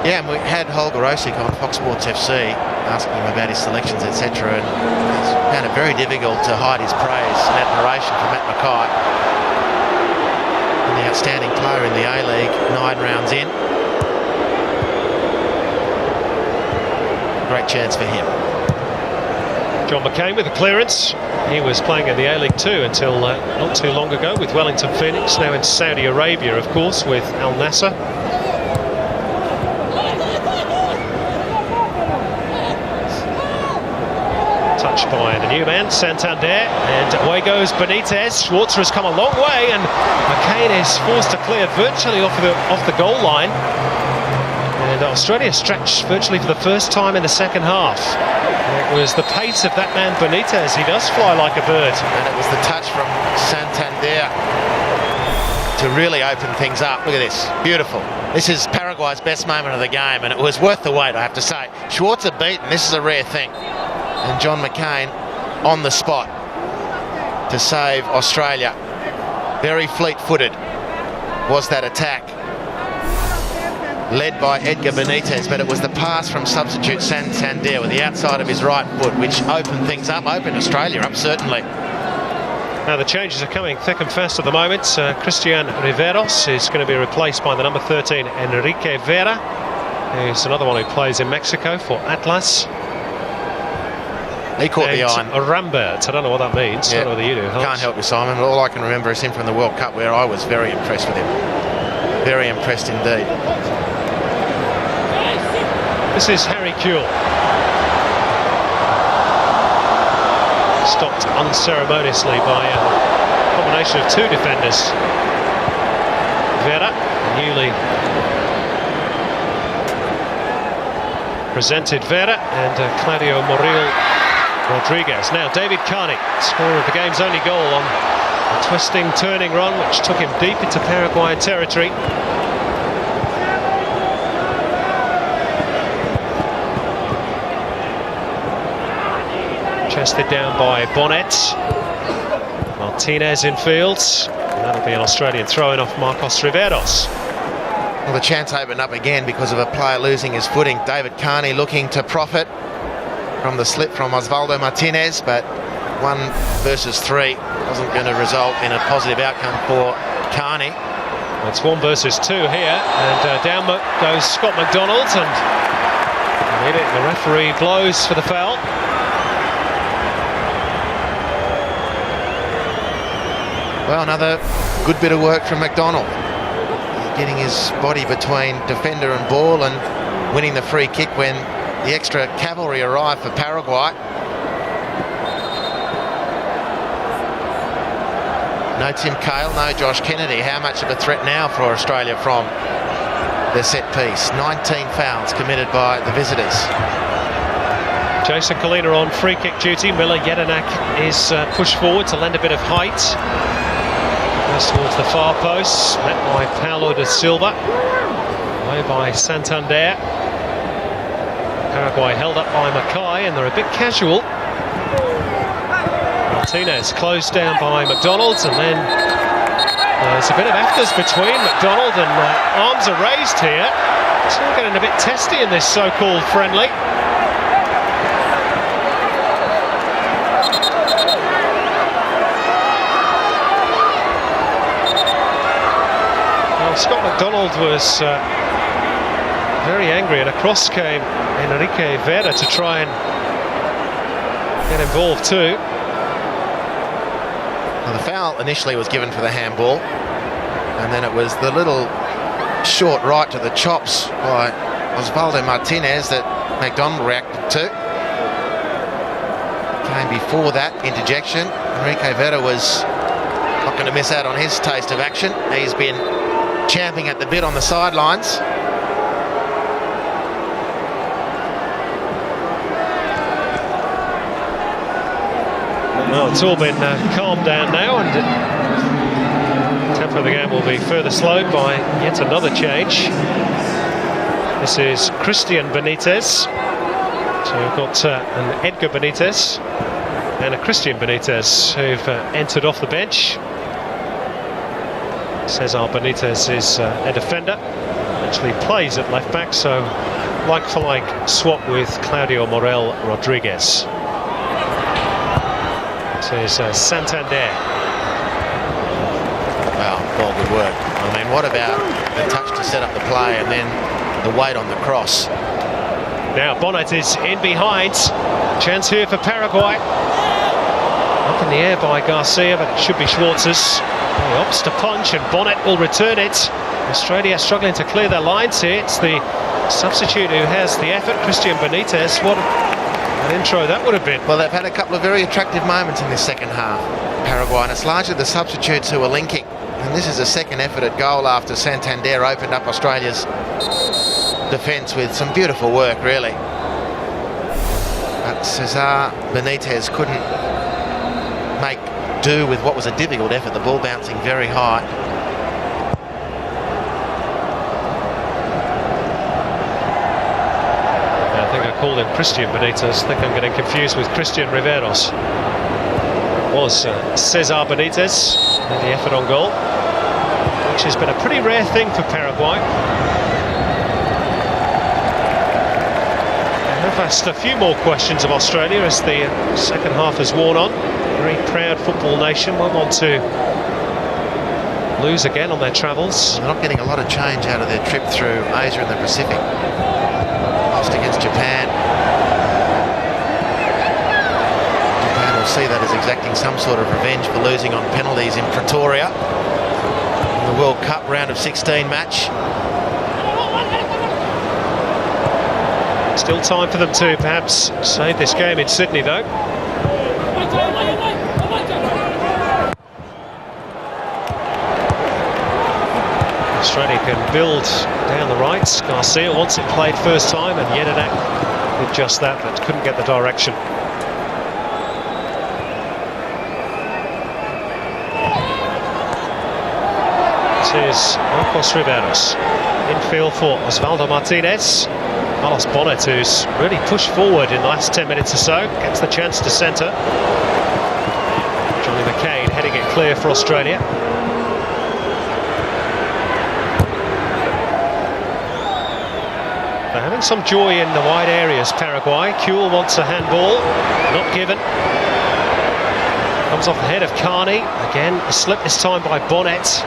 Yeah, and we had Holger Osik on Fox Sports FC asking him about his selections, etc. And he's found it very difficult to hide his praise and admiration for Matt Mackay. And the outstanding player in the A-League, 9 rounds in. Great chance for him. John McCain with a clearance. He was playing in the A-League too until not too long ago with Wellington Phoenix, now in Saudi Arabia, of course, with Al Nassr. Touch by the new man, Santander, and away goes Benitez. Schwarzer has come a long way, and McCain is forced to clear virtually off the goal line. And Australia stretched virtually for the first time in the second half. It was the pace of that man Benitez. He does fly like a bird. And it was the touch from Santander to really open things up. Look at this, beautiful. This is Paraguay's best moment of the game, and it was worth the wait, I have to say. Schwarzer beaten, this is a rare thing. And John McCain on the spot to save Australia. Very fleet-footed was that attack, led by Edgar Benitez, but it was the pass from substitute Santander with the outside of his right foot which opened things up, opened Australia up certainly. Now the changes are coming thick and fast at the moment. Christian Riveros is going to be replaced by the number 13 Enrique Vera, who's another one who plays in Mexico for Atlas. He caught the eye. Rambert, I don't know what that means. Yeah. I don't know whether you do. Can't help you, Simon, but all I can remember is him from the World Cup, where I was very impressed with him. Very impressed indeed. This is Harry Kewell. Stopped unceremoniously by a combination of two defenders. Vera, newly presented Vera, and Claudio Moril Rodriguez. Now David Carney, scorer of the game's only goal on a twisting, turning run which took him deep into Paraguayan territory. Chested down by Bonnet. Martinez in field. That'll be an Australian throw-in off Marcos Riveros. Well, the chance opened up again because of a player losing his footing. David Carney looking to profit from the slip from Osvaldo Martinez, but 1 versus 3 wasn't going to result in a positive outcome for Carney. It's 1 versus 2 here, and down goes Scott McDonald, and the referee blows for the foul. Well, another good bit of work from McDonald, getting his body between defender and ball and winning the free kick when the extra cavalry arrived for Paraguay. No Tim Cahill, no Josh Kennedy. How much of a threat now for Australia from the set piece? 19 fouls committed by the visitors. Jason Colina on free kick duty. Miller Jedinak is pushed forward to lend a bit of height. Goes towards the far post, met by Paulo da Silva. Away by Santander. Paraguay held up by Mackay, and they're a bit casual. Martinez closed down by McDonald, and then there's a bit of afters between McDonald and arms are raised here. It's all getting a bit testy in this so-called friendly. Scott McDonald was very angry, and across came Enrique Vera to try and get involved too. Well, the foul initially was given for the handball, and then it was the little short right to the chops by Osvaldo Martinez that McDonald reacted to. Came before that interjection. Enrique Vera was not going to miss out on his taste of action. He's been champing at the bit on the sidelines. Well, it's all been calmed down now, and tempo of the game will be further slowed by yet another change. This is Christian Benitez. So we've got an Edgar Benitez and a Christian Benitez who've entered off the bench. Cesar Benitez is a defender, actually plays at left back, so like for like swap with Claudio Morel Rodriguez. This is Santander. Well, all good work. I mean, what about the touch to set up the play and then the weight on the cross? Now Bonnet is in behind. Chance here for Paraguay. Up in the air by Garcia, but it should be Schwartz's. He opts to punch, and Bonnet will return it. Australia struggling to clear their lines here. It's the substitute who has the effort, Christian Benitez. What An intro that would have been. Well, they've had a couple of very attractive moments in this second half, Paraguay, and it's largely the substitutes who are linking. And this is a second effort at goal after Santander opened up Australia's defence with some beautiful work, really. But Cesar Benitez couldn't make do with what was a difficult effort, the ball bouncing very high. I think I called him Christian Benitez. I think I'm getting confused with Christian Riveros. It was Cesar Benitez in the effort on goal, which has been a pretty rare thing for Paraguay. I've asked a few more questions of Australia as the second half has worn on. Very proud football nation, won't want to lose again on their travels. They're not getting a lot of change out of their trip through Asia and the Pacific. Lost against Japan. Japan will see that as exacting some sort of revenge for losing on penalties in Pretoria in the World Cup round of 16 match. Still time for them to perhaps save this game in Sydney, though. Australia can build down the right. Garcia wants it played first time, and Yedenak did just that, but couldn't get the direction. This is Marcos Riveros. Infield for Osvaldo Martinez. Carlos Bonnet, who's really pushed forward in the last 10 minutes or so, gets the chance to centre. Johnny McCain heading it clear for Australia. They're having some joy in the wide areas, Paraguay. Kuhl wants a handball, not given. Comes off the head of Carney. Again, a slip this time by Bonnet.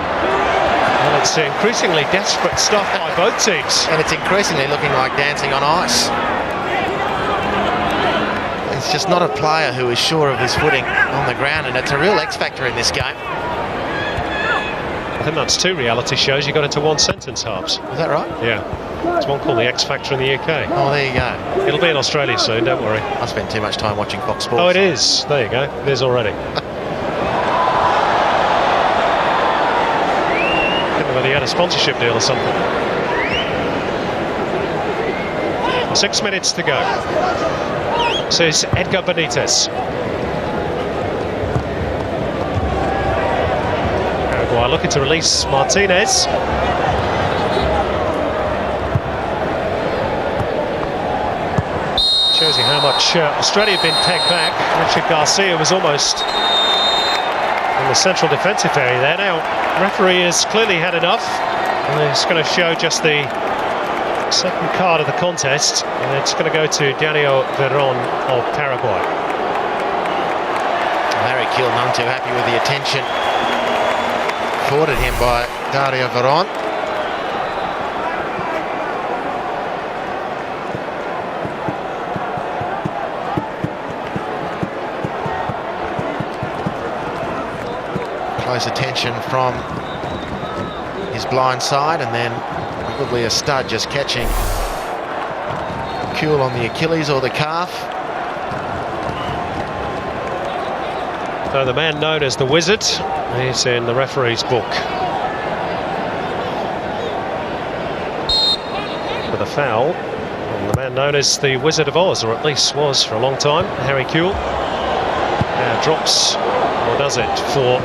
Well, it's increasingly desperate stuff by both teams. And it's increasingly looking like dancing on ice. It's just not a player who is sure of his footing on the ground, and it's a real X-factor in this game. I think that's 2 reality shows you got into one sentence, Harps. Is that right? Yeah. There's one called The X Factor in the UK. Oh, there you go. It'll be in Australia soon, don't worry. I spend too much time watching Fox Sports. Oh, it is. There you go. It is already. Whether he had a sponsorship deal or something. 6 minutes to go. So it's Edgar Benitez. Paraguay looking to release Martinez. Shows you how much Australia have been pegged back. Richard Garcia was almost in the central defensive area there. Now, referee has clearly had enough, and it's going to show just the second card of the contest, and it's going to go to Daniel Veron of Paraguay. Harry Kuhl none too happy with the attention afforded him by Dario Veron. Close attention from his blind side, and then probably a stud just catching Kuhl on the Achilles or the calf. So the man known as the Wizard is in the referee's book. With a foul on the man known as the Wizard of Oz, or at least was for a long time, Harry Kuhl. Now drops, or does it, for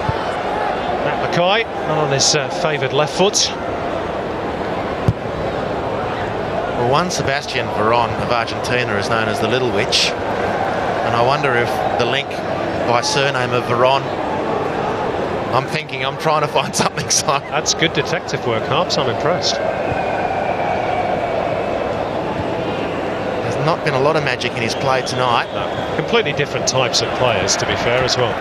Matt Mackay, on his favoured left foot. Well, one Sebastian Veron of Argentina is known as the Little Witch, and I wonder if the link by surname of Veron, I'm trying to find something. So that's good detective work, Harps. I'm impressed. There's not been a lot of magic in his play tonight. No, completely different types of players, to be fair, as well.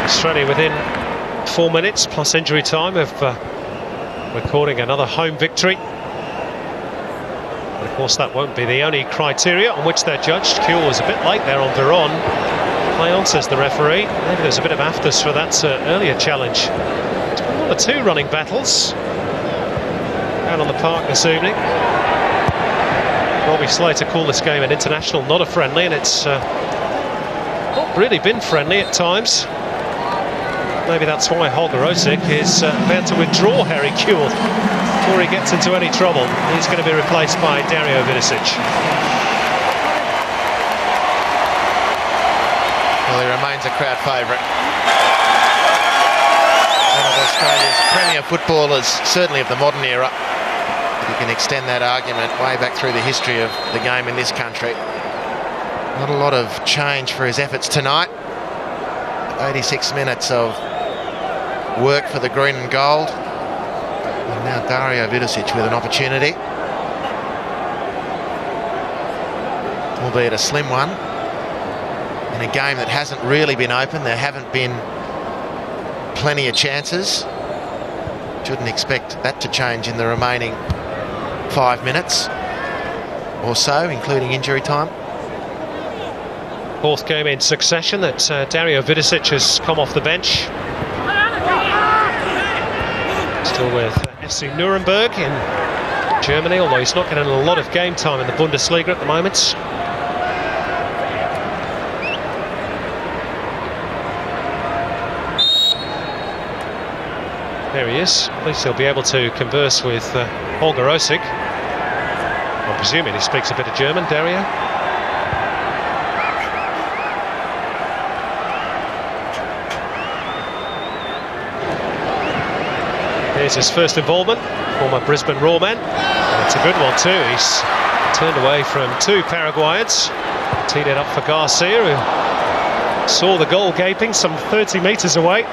Australia within 4 minutes plus injury time of recording another home victory. And of course, that won't be the only criteria on which they're judged. Kuehl was a bit late there on Veron. Play on, says the referee. Maybe there's a bit of aftus for that earlier challenge. One or two running battles out on the park this evening. Robbie Slater called this game an international, not a friendly, and it's not really been friendly at times. Maybe that's why Holger Osik is about to withdraw Harry Kuehl before he gets into any trouble. He's going to be replaced by Dario Vidicic. Well, he remains a crowd favourite. One of Australia's premier footballers, certainly of the modern era. You can extend that argument way back through the history of the game in this country. Not a lot of change for his efforts tonight. 86 minutes of work for the green and gold. And now Dario Vidicic with an opportunity. Albeit a slim one. In a game that hasn't really been open, there haven't been plenty of chances. Shouldn't expect that to change in the remaining 5 minutes or so, including injury time. Fourth game in succession that Dario Vidicic has come off the bench. Still with FC Nuremberg in Germany, although he's not getting a lot of game time in the Bundesliga at the moment. There he is. At least he'll be able to converse with Holger Osik. I'm presuming he speaks a bit of German, Dario. Here's his first involvement, former Brisbane Raw man. And it's a good one too. He's turned away from two Paraguayans. Teed it up for Garcia, who saw the goal gaping some 30 metres away.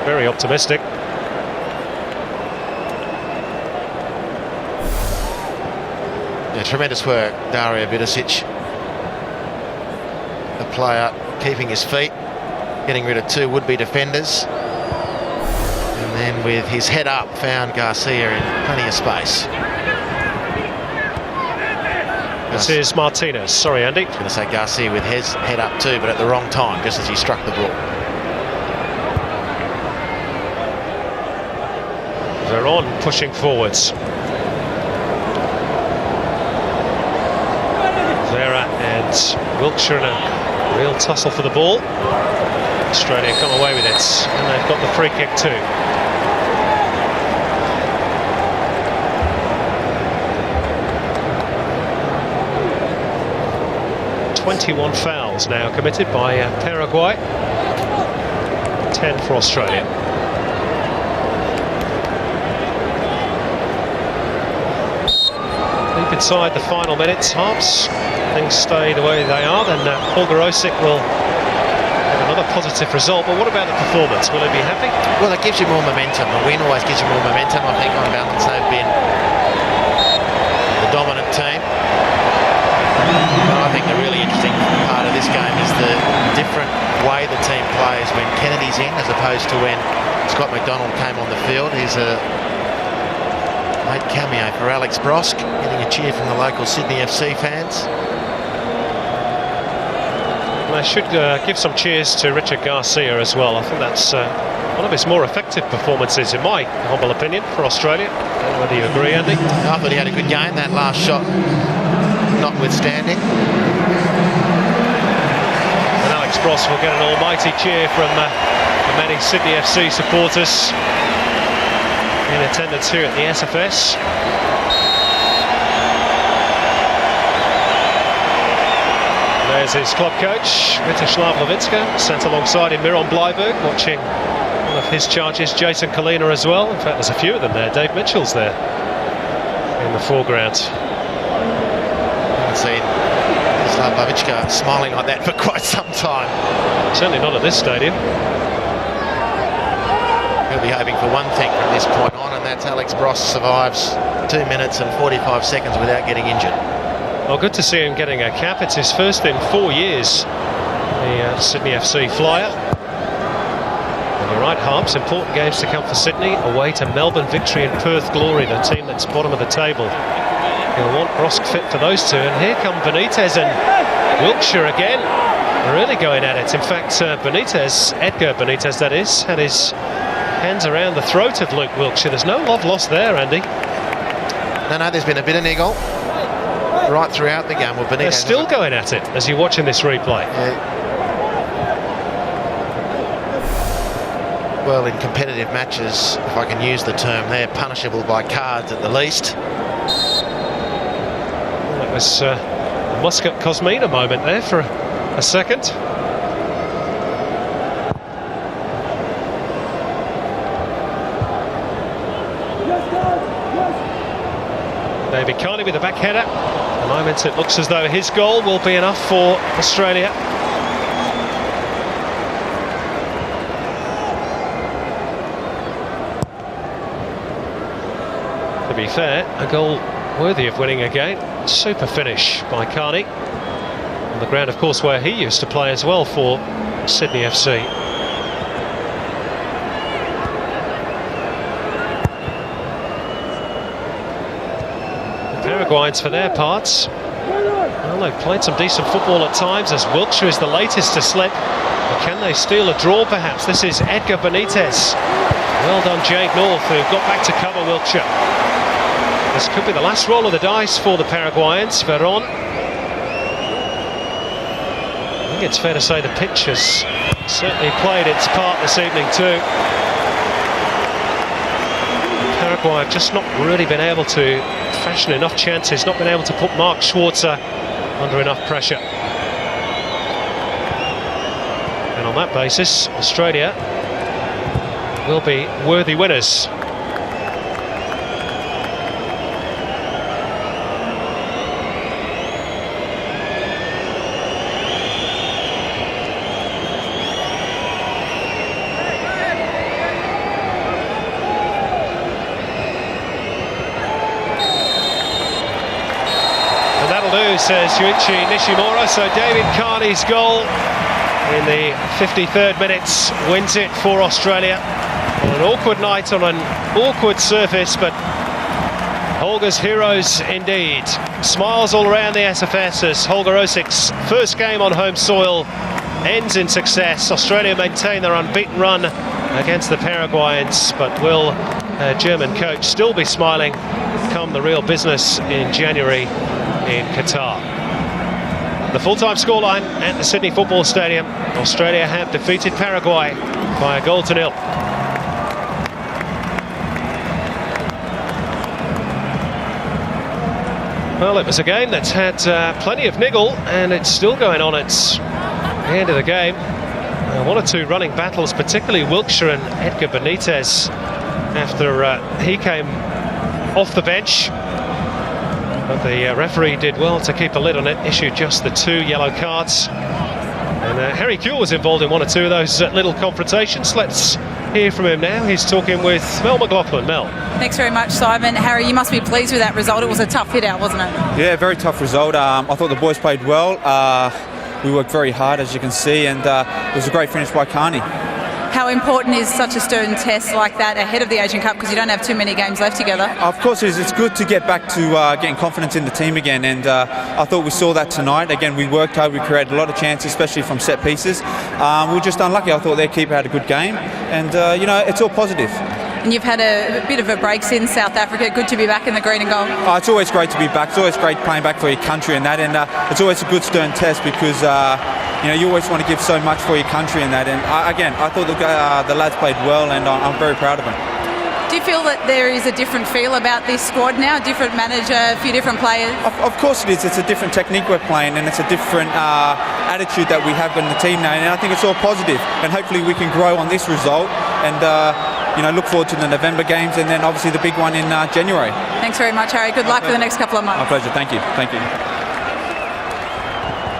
Very optimistic. Yeah, tremendous work, Dario Vidicic. The player keeping his feet, getting rid of two would-be defenders. And then with his head up, found Garcia in plenty of space. This is Martinez. Sorry, Andy. I was going to say Garcia with his head up too, but at the wrong time, just as he struck the ball. Veron pushing forwards. Vera and Wilkshire in a real tussle for the ball. Australia come away with it, and they've got the free kick too. .21 fouls now committed by Paraguay. 10 for Australia. Deep inside the final minutes, Harps. Things stay the way they are, then Holger Osik will have another positive result. But what about the performance? Will he be happy? Well, it gives you more momentum. A win always gives you more momentum. I think on balance they've been the dominant team. But I think the really interesting part of this game is the different way the team plays when Kennedy's in as opposed to when Scott McDonald came on the field. He's a late cameo for Alex Brosk, getting a cheer from the local Sydney FC fans. And they should give some cheers to Richard Garcia as well. I think that's one of his more effective performances, in my humble opinion, for Australia. I don't know whether you agree, Andy? I thought he had a good game, that last shot notwithstanding. And Alex Brosk will get an almighty cheer from the many Sydney FC supporters in attendance here at the SFS. There's his club coach, Vitoslav Levitska, sent alongside him Miron Bleiberg, watching one of his charges, Jason Kalina as well. In fact, there's a few of them there. Dave Mitchell's there in the foreground. I haven't seen Vitoslav Levitska smiling like that for quite some time. Certainly not at this stadium. He'll be hoping for one thing from this point on, and that's Alex Brosk survives 2 minutes and 45 seconds without getting injured. Well, good to see him getting a cap. It's his first in 4 years, the Sydney FC flyer. And you're right, Harps, important games to come for Sydney. Away to Melbourne, victory, and Perth Glory, the team that's bottom of the table. He'll want Brosk fit for those two, and here come Benitez and Wilkshire again, really going at it. In fact, Benitez, Edgar Benitez that is, had his hands around the throat of Luke Wilkshire. There's no love lost there, Andy. No, there's been a bit of niggle right throughout the game. Well, Benitez They're still going at it as you're watching this replay. Well, in competitive matches, if I can use the term, they're punishable by cards at the least. Well, it was a Muscat Cosmina moment there for a second. David Carney with the back header. At the moment it looks as though his goal will be enough for Australia. To be fair, a goal worthy of winning a game. Super finish by Carney. On the ground, of course, where he used to play as well for Sydney FC. Paraguayans, for their parts, well, they've played some decent football at times, as Wilkshire is the latest to slip. But can they steal a draw, perhaps? This is Edgar Benitez. Well done, Jade North, who got back to cover Wilkshire. This could be the last roll of the dice for the Paraguayans. Veron. I think it's fair to say the pitch has certainly played its part this evening too. Paraguay have just not really been able to fashion enough chances, not been able to put Mark Schwarzer under enough pressure. And on that basis, Australia will be worthy winners. Says Yuichi Nishimura. So David Carney's goal in the 53rd minute wins it for Australia. On an awkward night on an awkward surface, but Holger's heroes indeed. Smiles all around the SFS as Holger Osik's first game on home soil ends in success. Australia maintain their unbeaten run against the Paraguayans, but will German coach still be smiling come the real business in January in Qatar? The full-time scoreline at the Sydney Football Stadium. Australia have defeated Paraguay by 1-0. Well, it was a game that's had plenty of niggle, and it's still going on at the end of the game. One or two running battles, particularly Wilkshire and Edgar Benitez, after he came off the bench. But the referee did well to keep a lid on it, issued just the 2 yellow cards. And Harry Kewell was involved in one or two of those little confrontations. Let's hear from him now. He's talking with Mel McLaughlin. Mel. Thanks very much, Simon. Harry, you must be pleased with that result. It was a tough hit out, wasn't it? Yeah, very tough result. I thought the boys played well. We worked very hard, as you can see, and it was a great finish by Carney. How important is such a stern test like that ahead of the Asian Cup, because you don't have too many games left together? Of course it is. It's good to get back to getting confidence in the team again, and I thought we saw that tonight. Again, we worked hard, we created a lot of chances, especially from set pieces. We were just unlucky. I thought their keeper had a good game, and it's all positive. And you've had a bit of a break since South Africa. Good to be back in the green and gold. It's always great to be back. It's always great playing back for your country and that, and it's always a good stern test because you always want to give so much for your country and that. And I thought the lads played well, and I'm very proud of them. Do you feel that there is a different feel about this squad now? A different manager, a few different players? Of course it is. It's a different technique we're playing, and it's a different attitude that we have in the team now. And I think it's all positive, and hopefully we can grow on this result and look forward to the November games, and then obviously the big one in January. Thanks very much, Harry. Good luck for the next couple of months. My pleasure. Thank you. Thank you.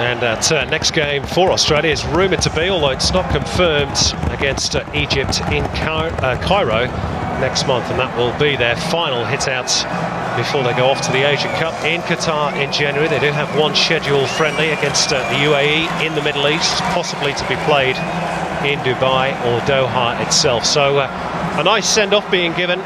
And that next game for Australia is rumoured to be, although it's not confirmed, against Egypt in Cairo next month, and that will be their final hit out before they go off to the Asian Cup in Qatar in January. They do have one scheduled friendly against the UAE in the Middle East, possibly to be played in Dubai or Doha itself. So a nice send-off being given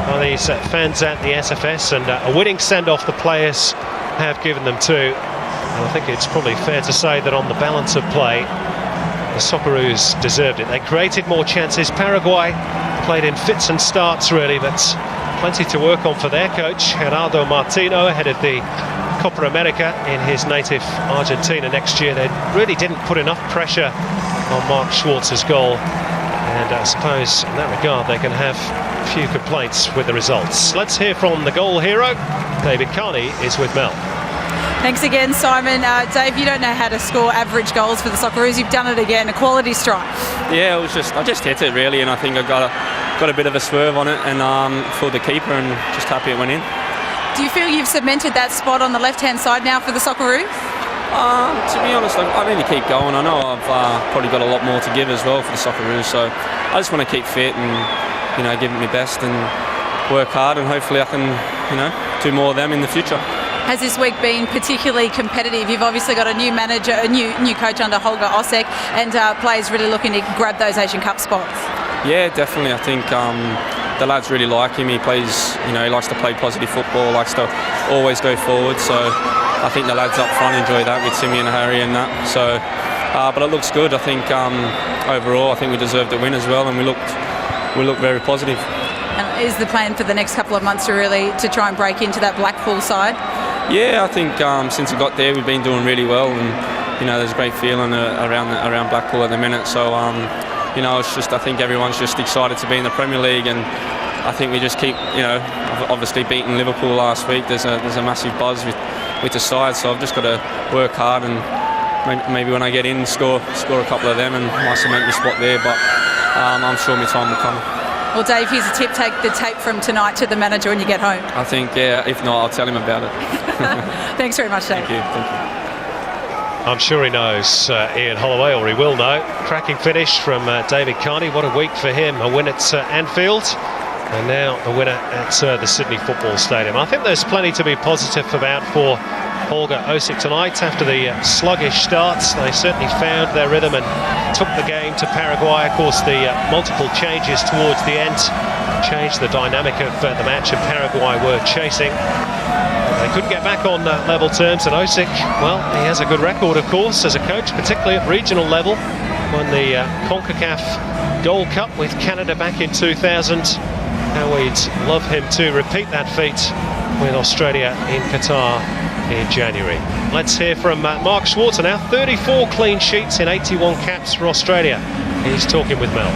by these fans at the SFS, and a winning send-off the players have given them too. And I think it's probably fair to say that on the balance of play, the Socceroos deserved it. They created more chances. Paraguay played in fits and starts really, but plenty to work on for their coach, Gerardo Martino, ahead of the Copa America in his native Argentina next year. They really didn't put enough pressure on Mark Schwartz's goal, and I suppose in that regard they can have a few complaints with the results. Let's hear from the goal hero. David Carney is with Mel. Thanks again, Simon. Dave, you don't know how to score average goals for the Socceroos. You've done it again, a quality strike. Yeah, I just hit it really, and I think I got a bit of a swerve on it, and for the keeper, and just happy it went in. Do you feel you've cemented that spot on the left-hand side now for the Socceroos? To be honest, I need to keep going. I know I've probably got a lot more to give as well for the Socceroos, so I just want to keep fit and give it my best and work hard, and hopefully I can do more of them in the future. Has this week been particularly competitive? You've obviously got a new manager, a new coach under Holger Osek, and players really looking to grab those Asian Cup spots. Yeah, definitely. I think the lads really like him. He plays, he likes to play positive football, likes to always go forward. So I think the lads up front enjoy that with Timmy and Harry and that. So, but it looks good. I think overall, I think we deserved the win as well, and we look very positive. And is the plan for the next couple of months to try and break into that Blackpool side? Yeah, I think since we got there, we've been doing really well, and there's a great feeling around Blackpool at the minute. So it's just, I think everyone's just excited to be in the Premier League, and I think we just keep obviously beating Liverpool last week. There's a massive buzz with the side, so I've just got to work hard, and maybe when I get in, score a couple of them, and might cement my spot there. But I'm sure my time will come. Well, Dave, here's a tip. Take the tape from tonight to the manager when you get home. I think, yeah, if not, I'll tell him about it. Thanks very much, Dave. Thank you. I'm sure he knows, Ian Holloway, or he will know. Cracking finish from David Carney. What a week for him. A win at Anfield, and now the winner at the Sydney Football Stadium. I think there's plenty to be positive about for Holger Osek tonight. After the sluggish starts, they certainly found their rhythm and took the game to Paraguay. Of course, the multiple changes towards the end changed the dynamic of the match, and Paraguay were chasing. They couldn't get back on level terms, and Osek, well, he has a good record, of course, as a coach, particularly at regional level. Won the CONCACAF Gold Cup with Canada back in 2000. How we'd love him to repeat that feat with Australia in Qatar in January. Let's hear from Mark Schwarzer now. 34 clean sheets in 81 caps for Australia. He's talking with Mel.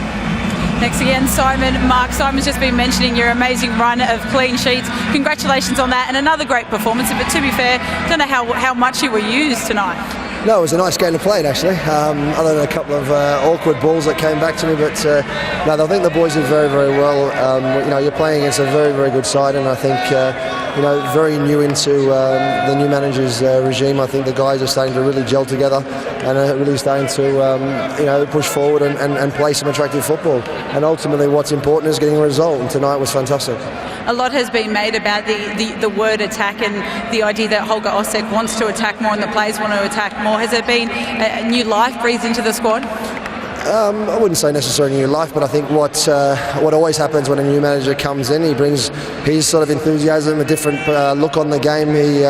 Thanks again, Simon. Mark, Simon's just been mentioning your amazing run of clean sheets. Congratulations on that, and another great performance. But to be fair, I don't know how much you were used tonight. No, it was a nice game to play, actually, other than a couple of awkward balls that came back to me. But no, I think the boys did very, very well. You're playing against a very, very good side, and I think very new into the new manager's regime. I think the guys are starting to really gel together and are really starting to push forward and play some attractive football. And ultimately, what's important is getting a result, and tonight was fantastic. A lot has been made about the word attack and the idea that Holger Osek wants to attack more and the players want to attack more. Has there been a new life breathed into the squad? I wouldn't say necessarily new life, but I think what always happens when a new manager comes in, he brings his sort of enthusiasm, a different look on the game. He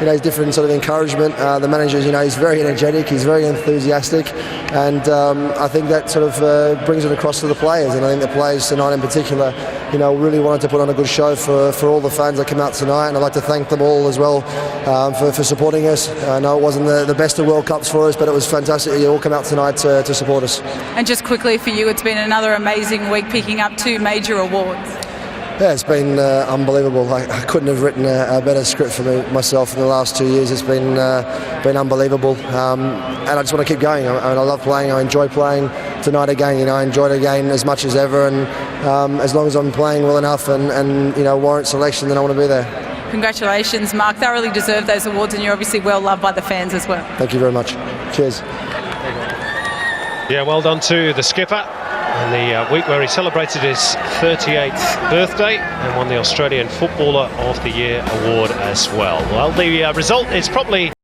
his different sort of encouragement. The manager, he's very energetic, he's very enthusiastic, and I think that sort of brings it across to the players. And I think the players tonight in particular, really wanted to put on a good show for all the fans that come out tonight. And I'd like to thank them all as well for supporting us. I know it wasn't the best of World Cups for us, but it was fantastic. You all come out tonight to support us. And just quickly for you, it's been another amazing week, picking up 2 major awards. Yeah, it's been unbelievable. I couldn't have written a better script for myself in the last 2 years. It's been unbelievable, and I just want to keep going. I love playing. I enjoy playing. Tonight again, I enjoyed it again as much as ever, and as long as I'm playing well enough and warrant selection, then I want to be there. Congratulations, Mark. Thoroughly deserved those awards, and you're obviously well loved by the fans as well. Thank you very much. Cheers. Yeah, well done to the skipper. And the week where he celebrated his 38th birthday and won the Australian Footballer of the Year award as well. Well, the result is probably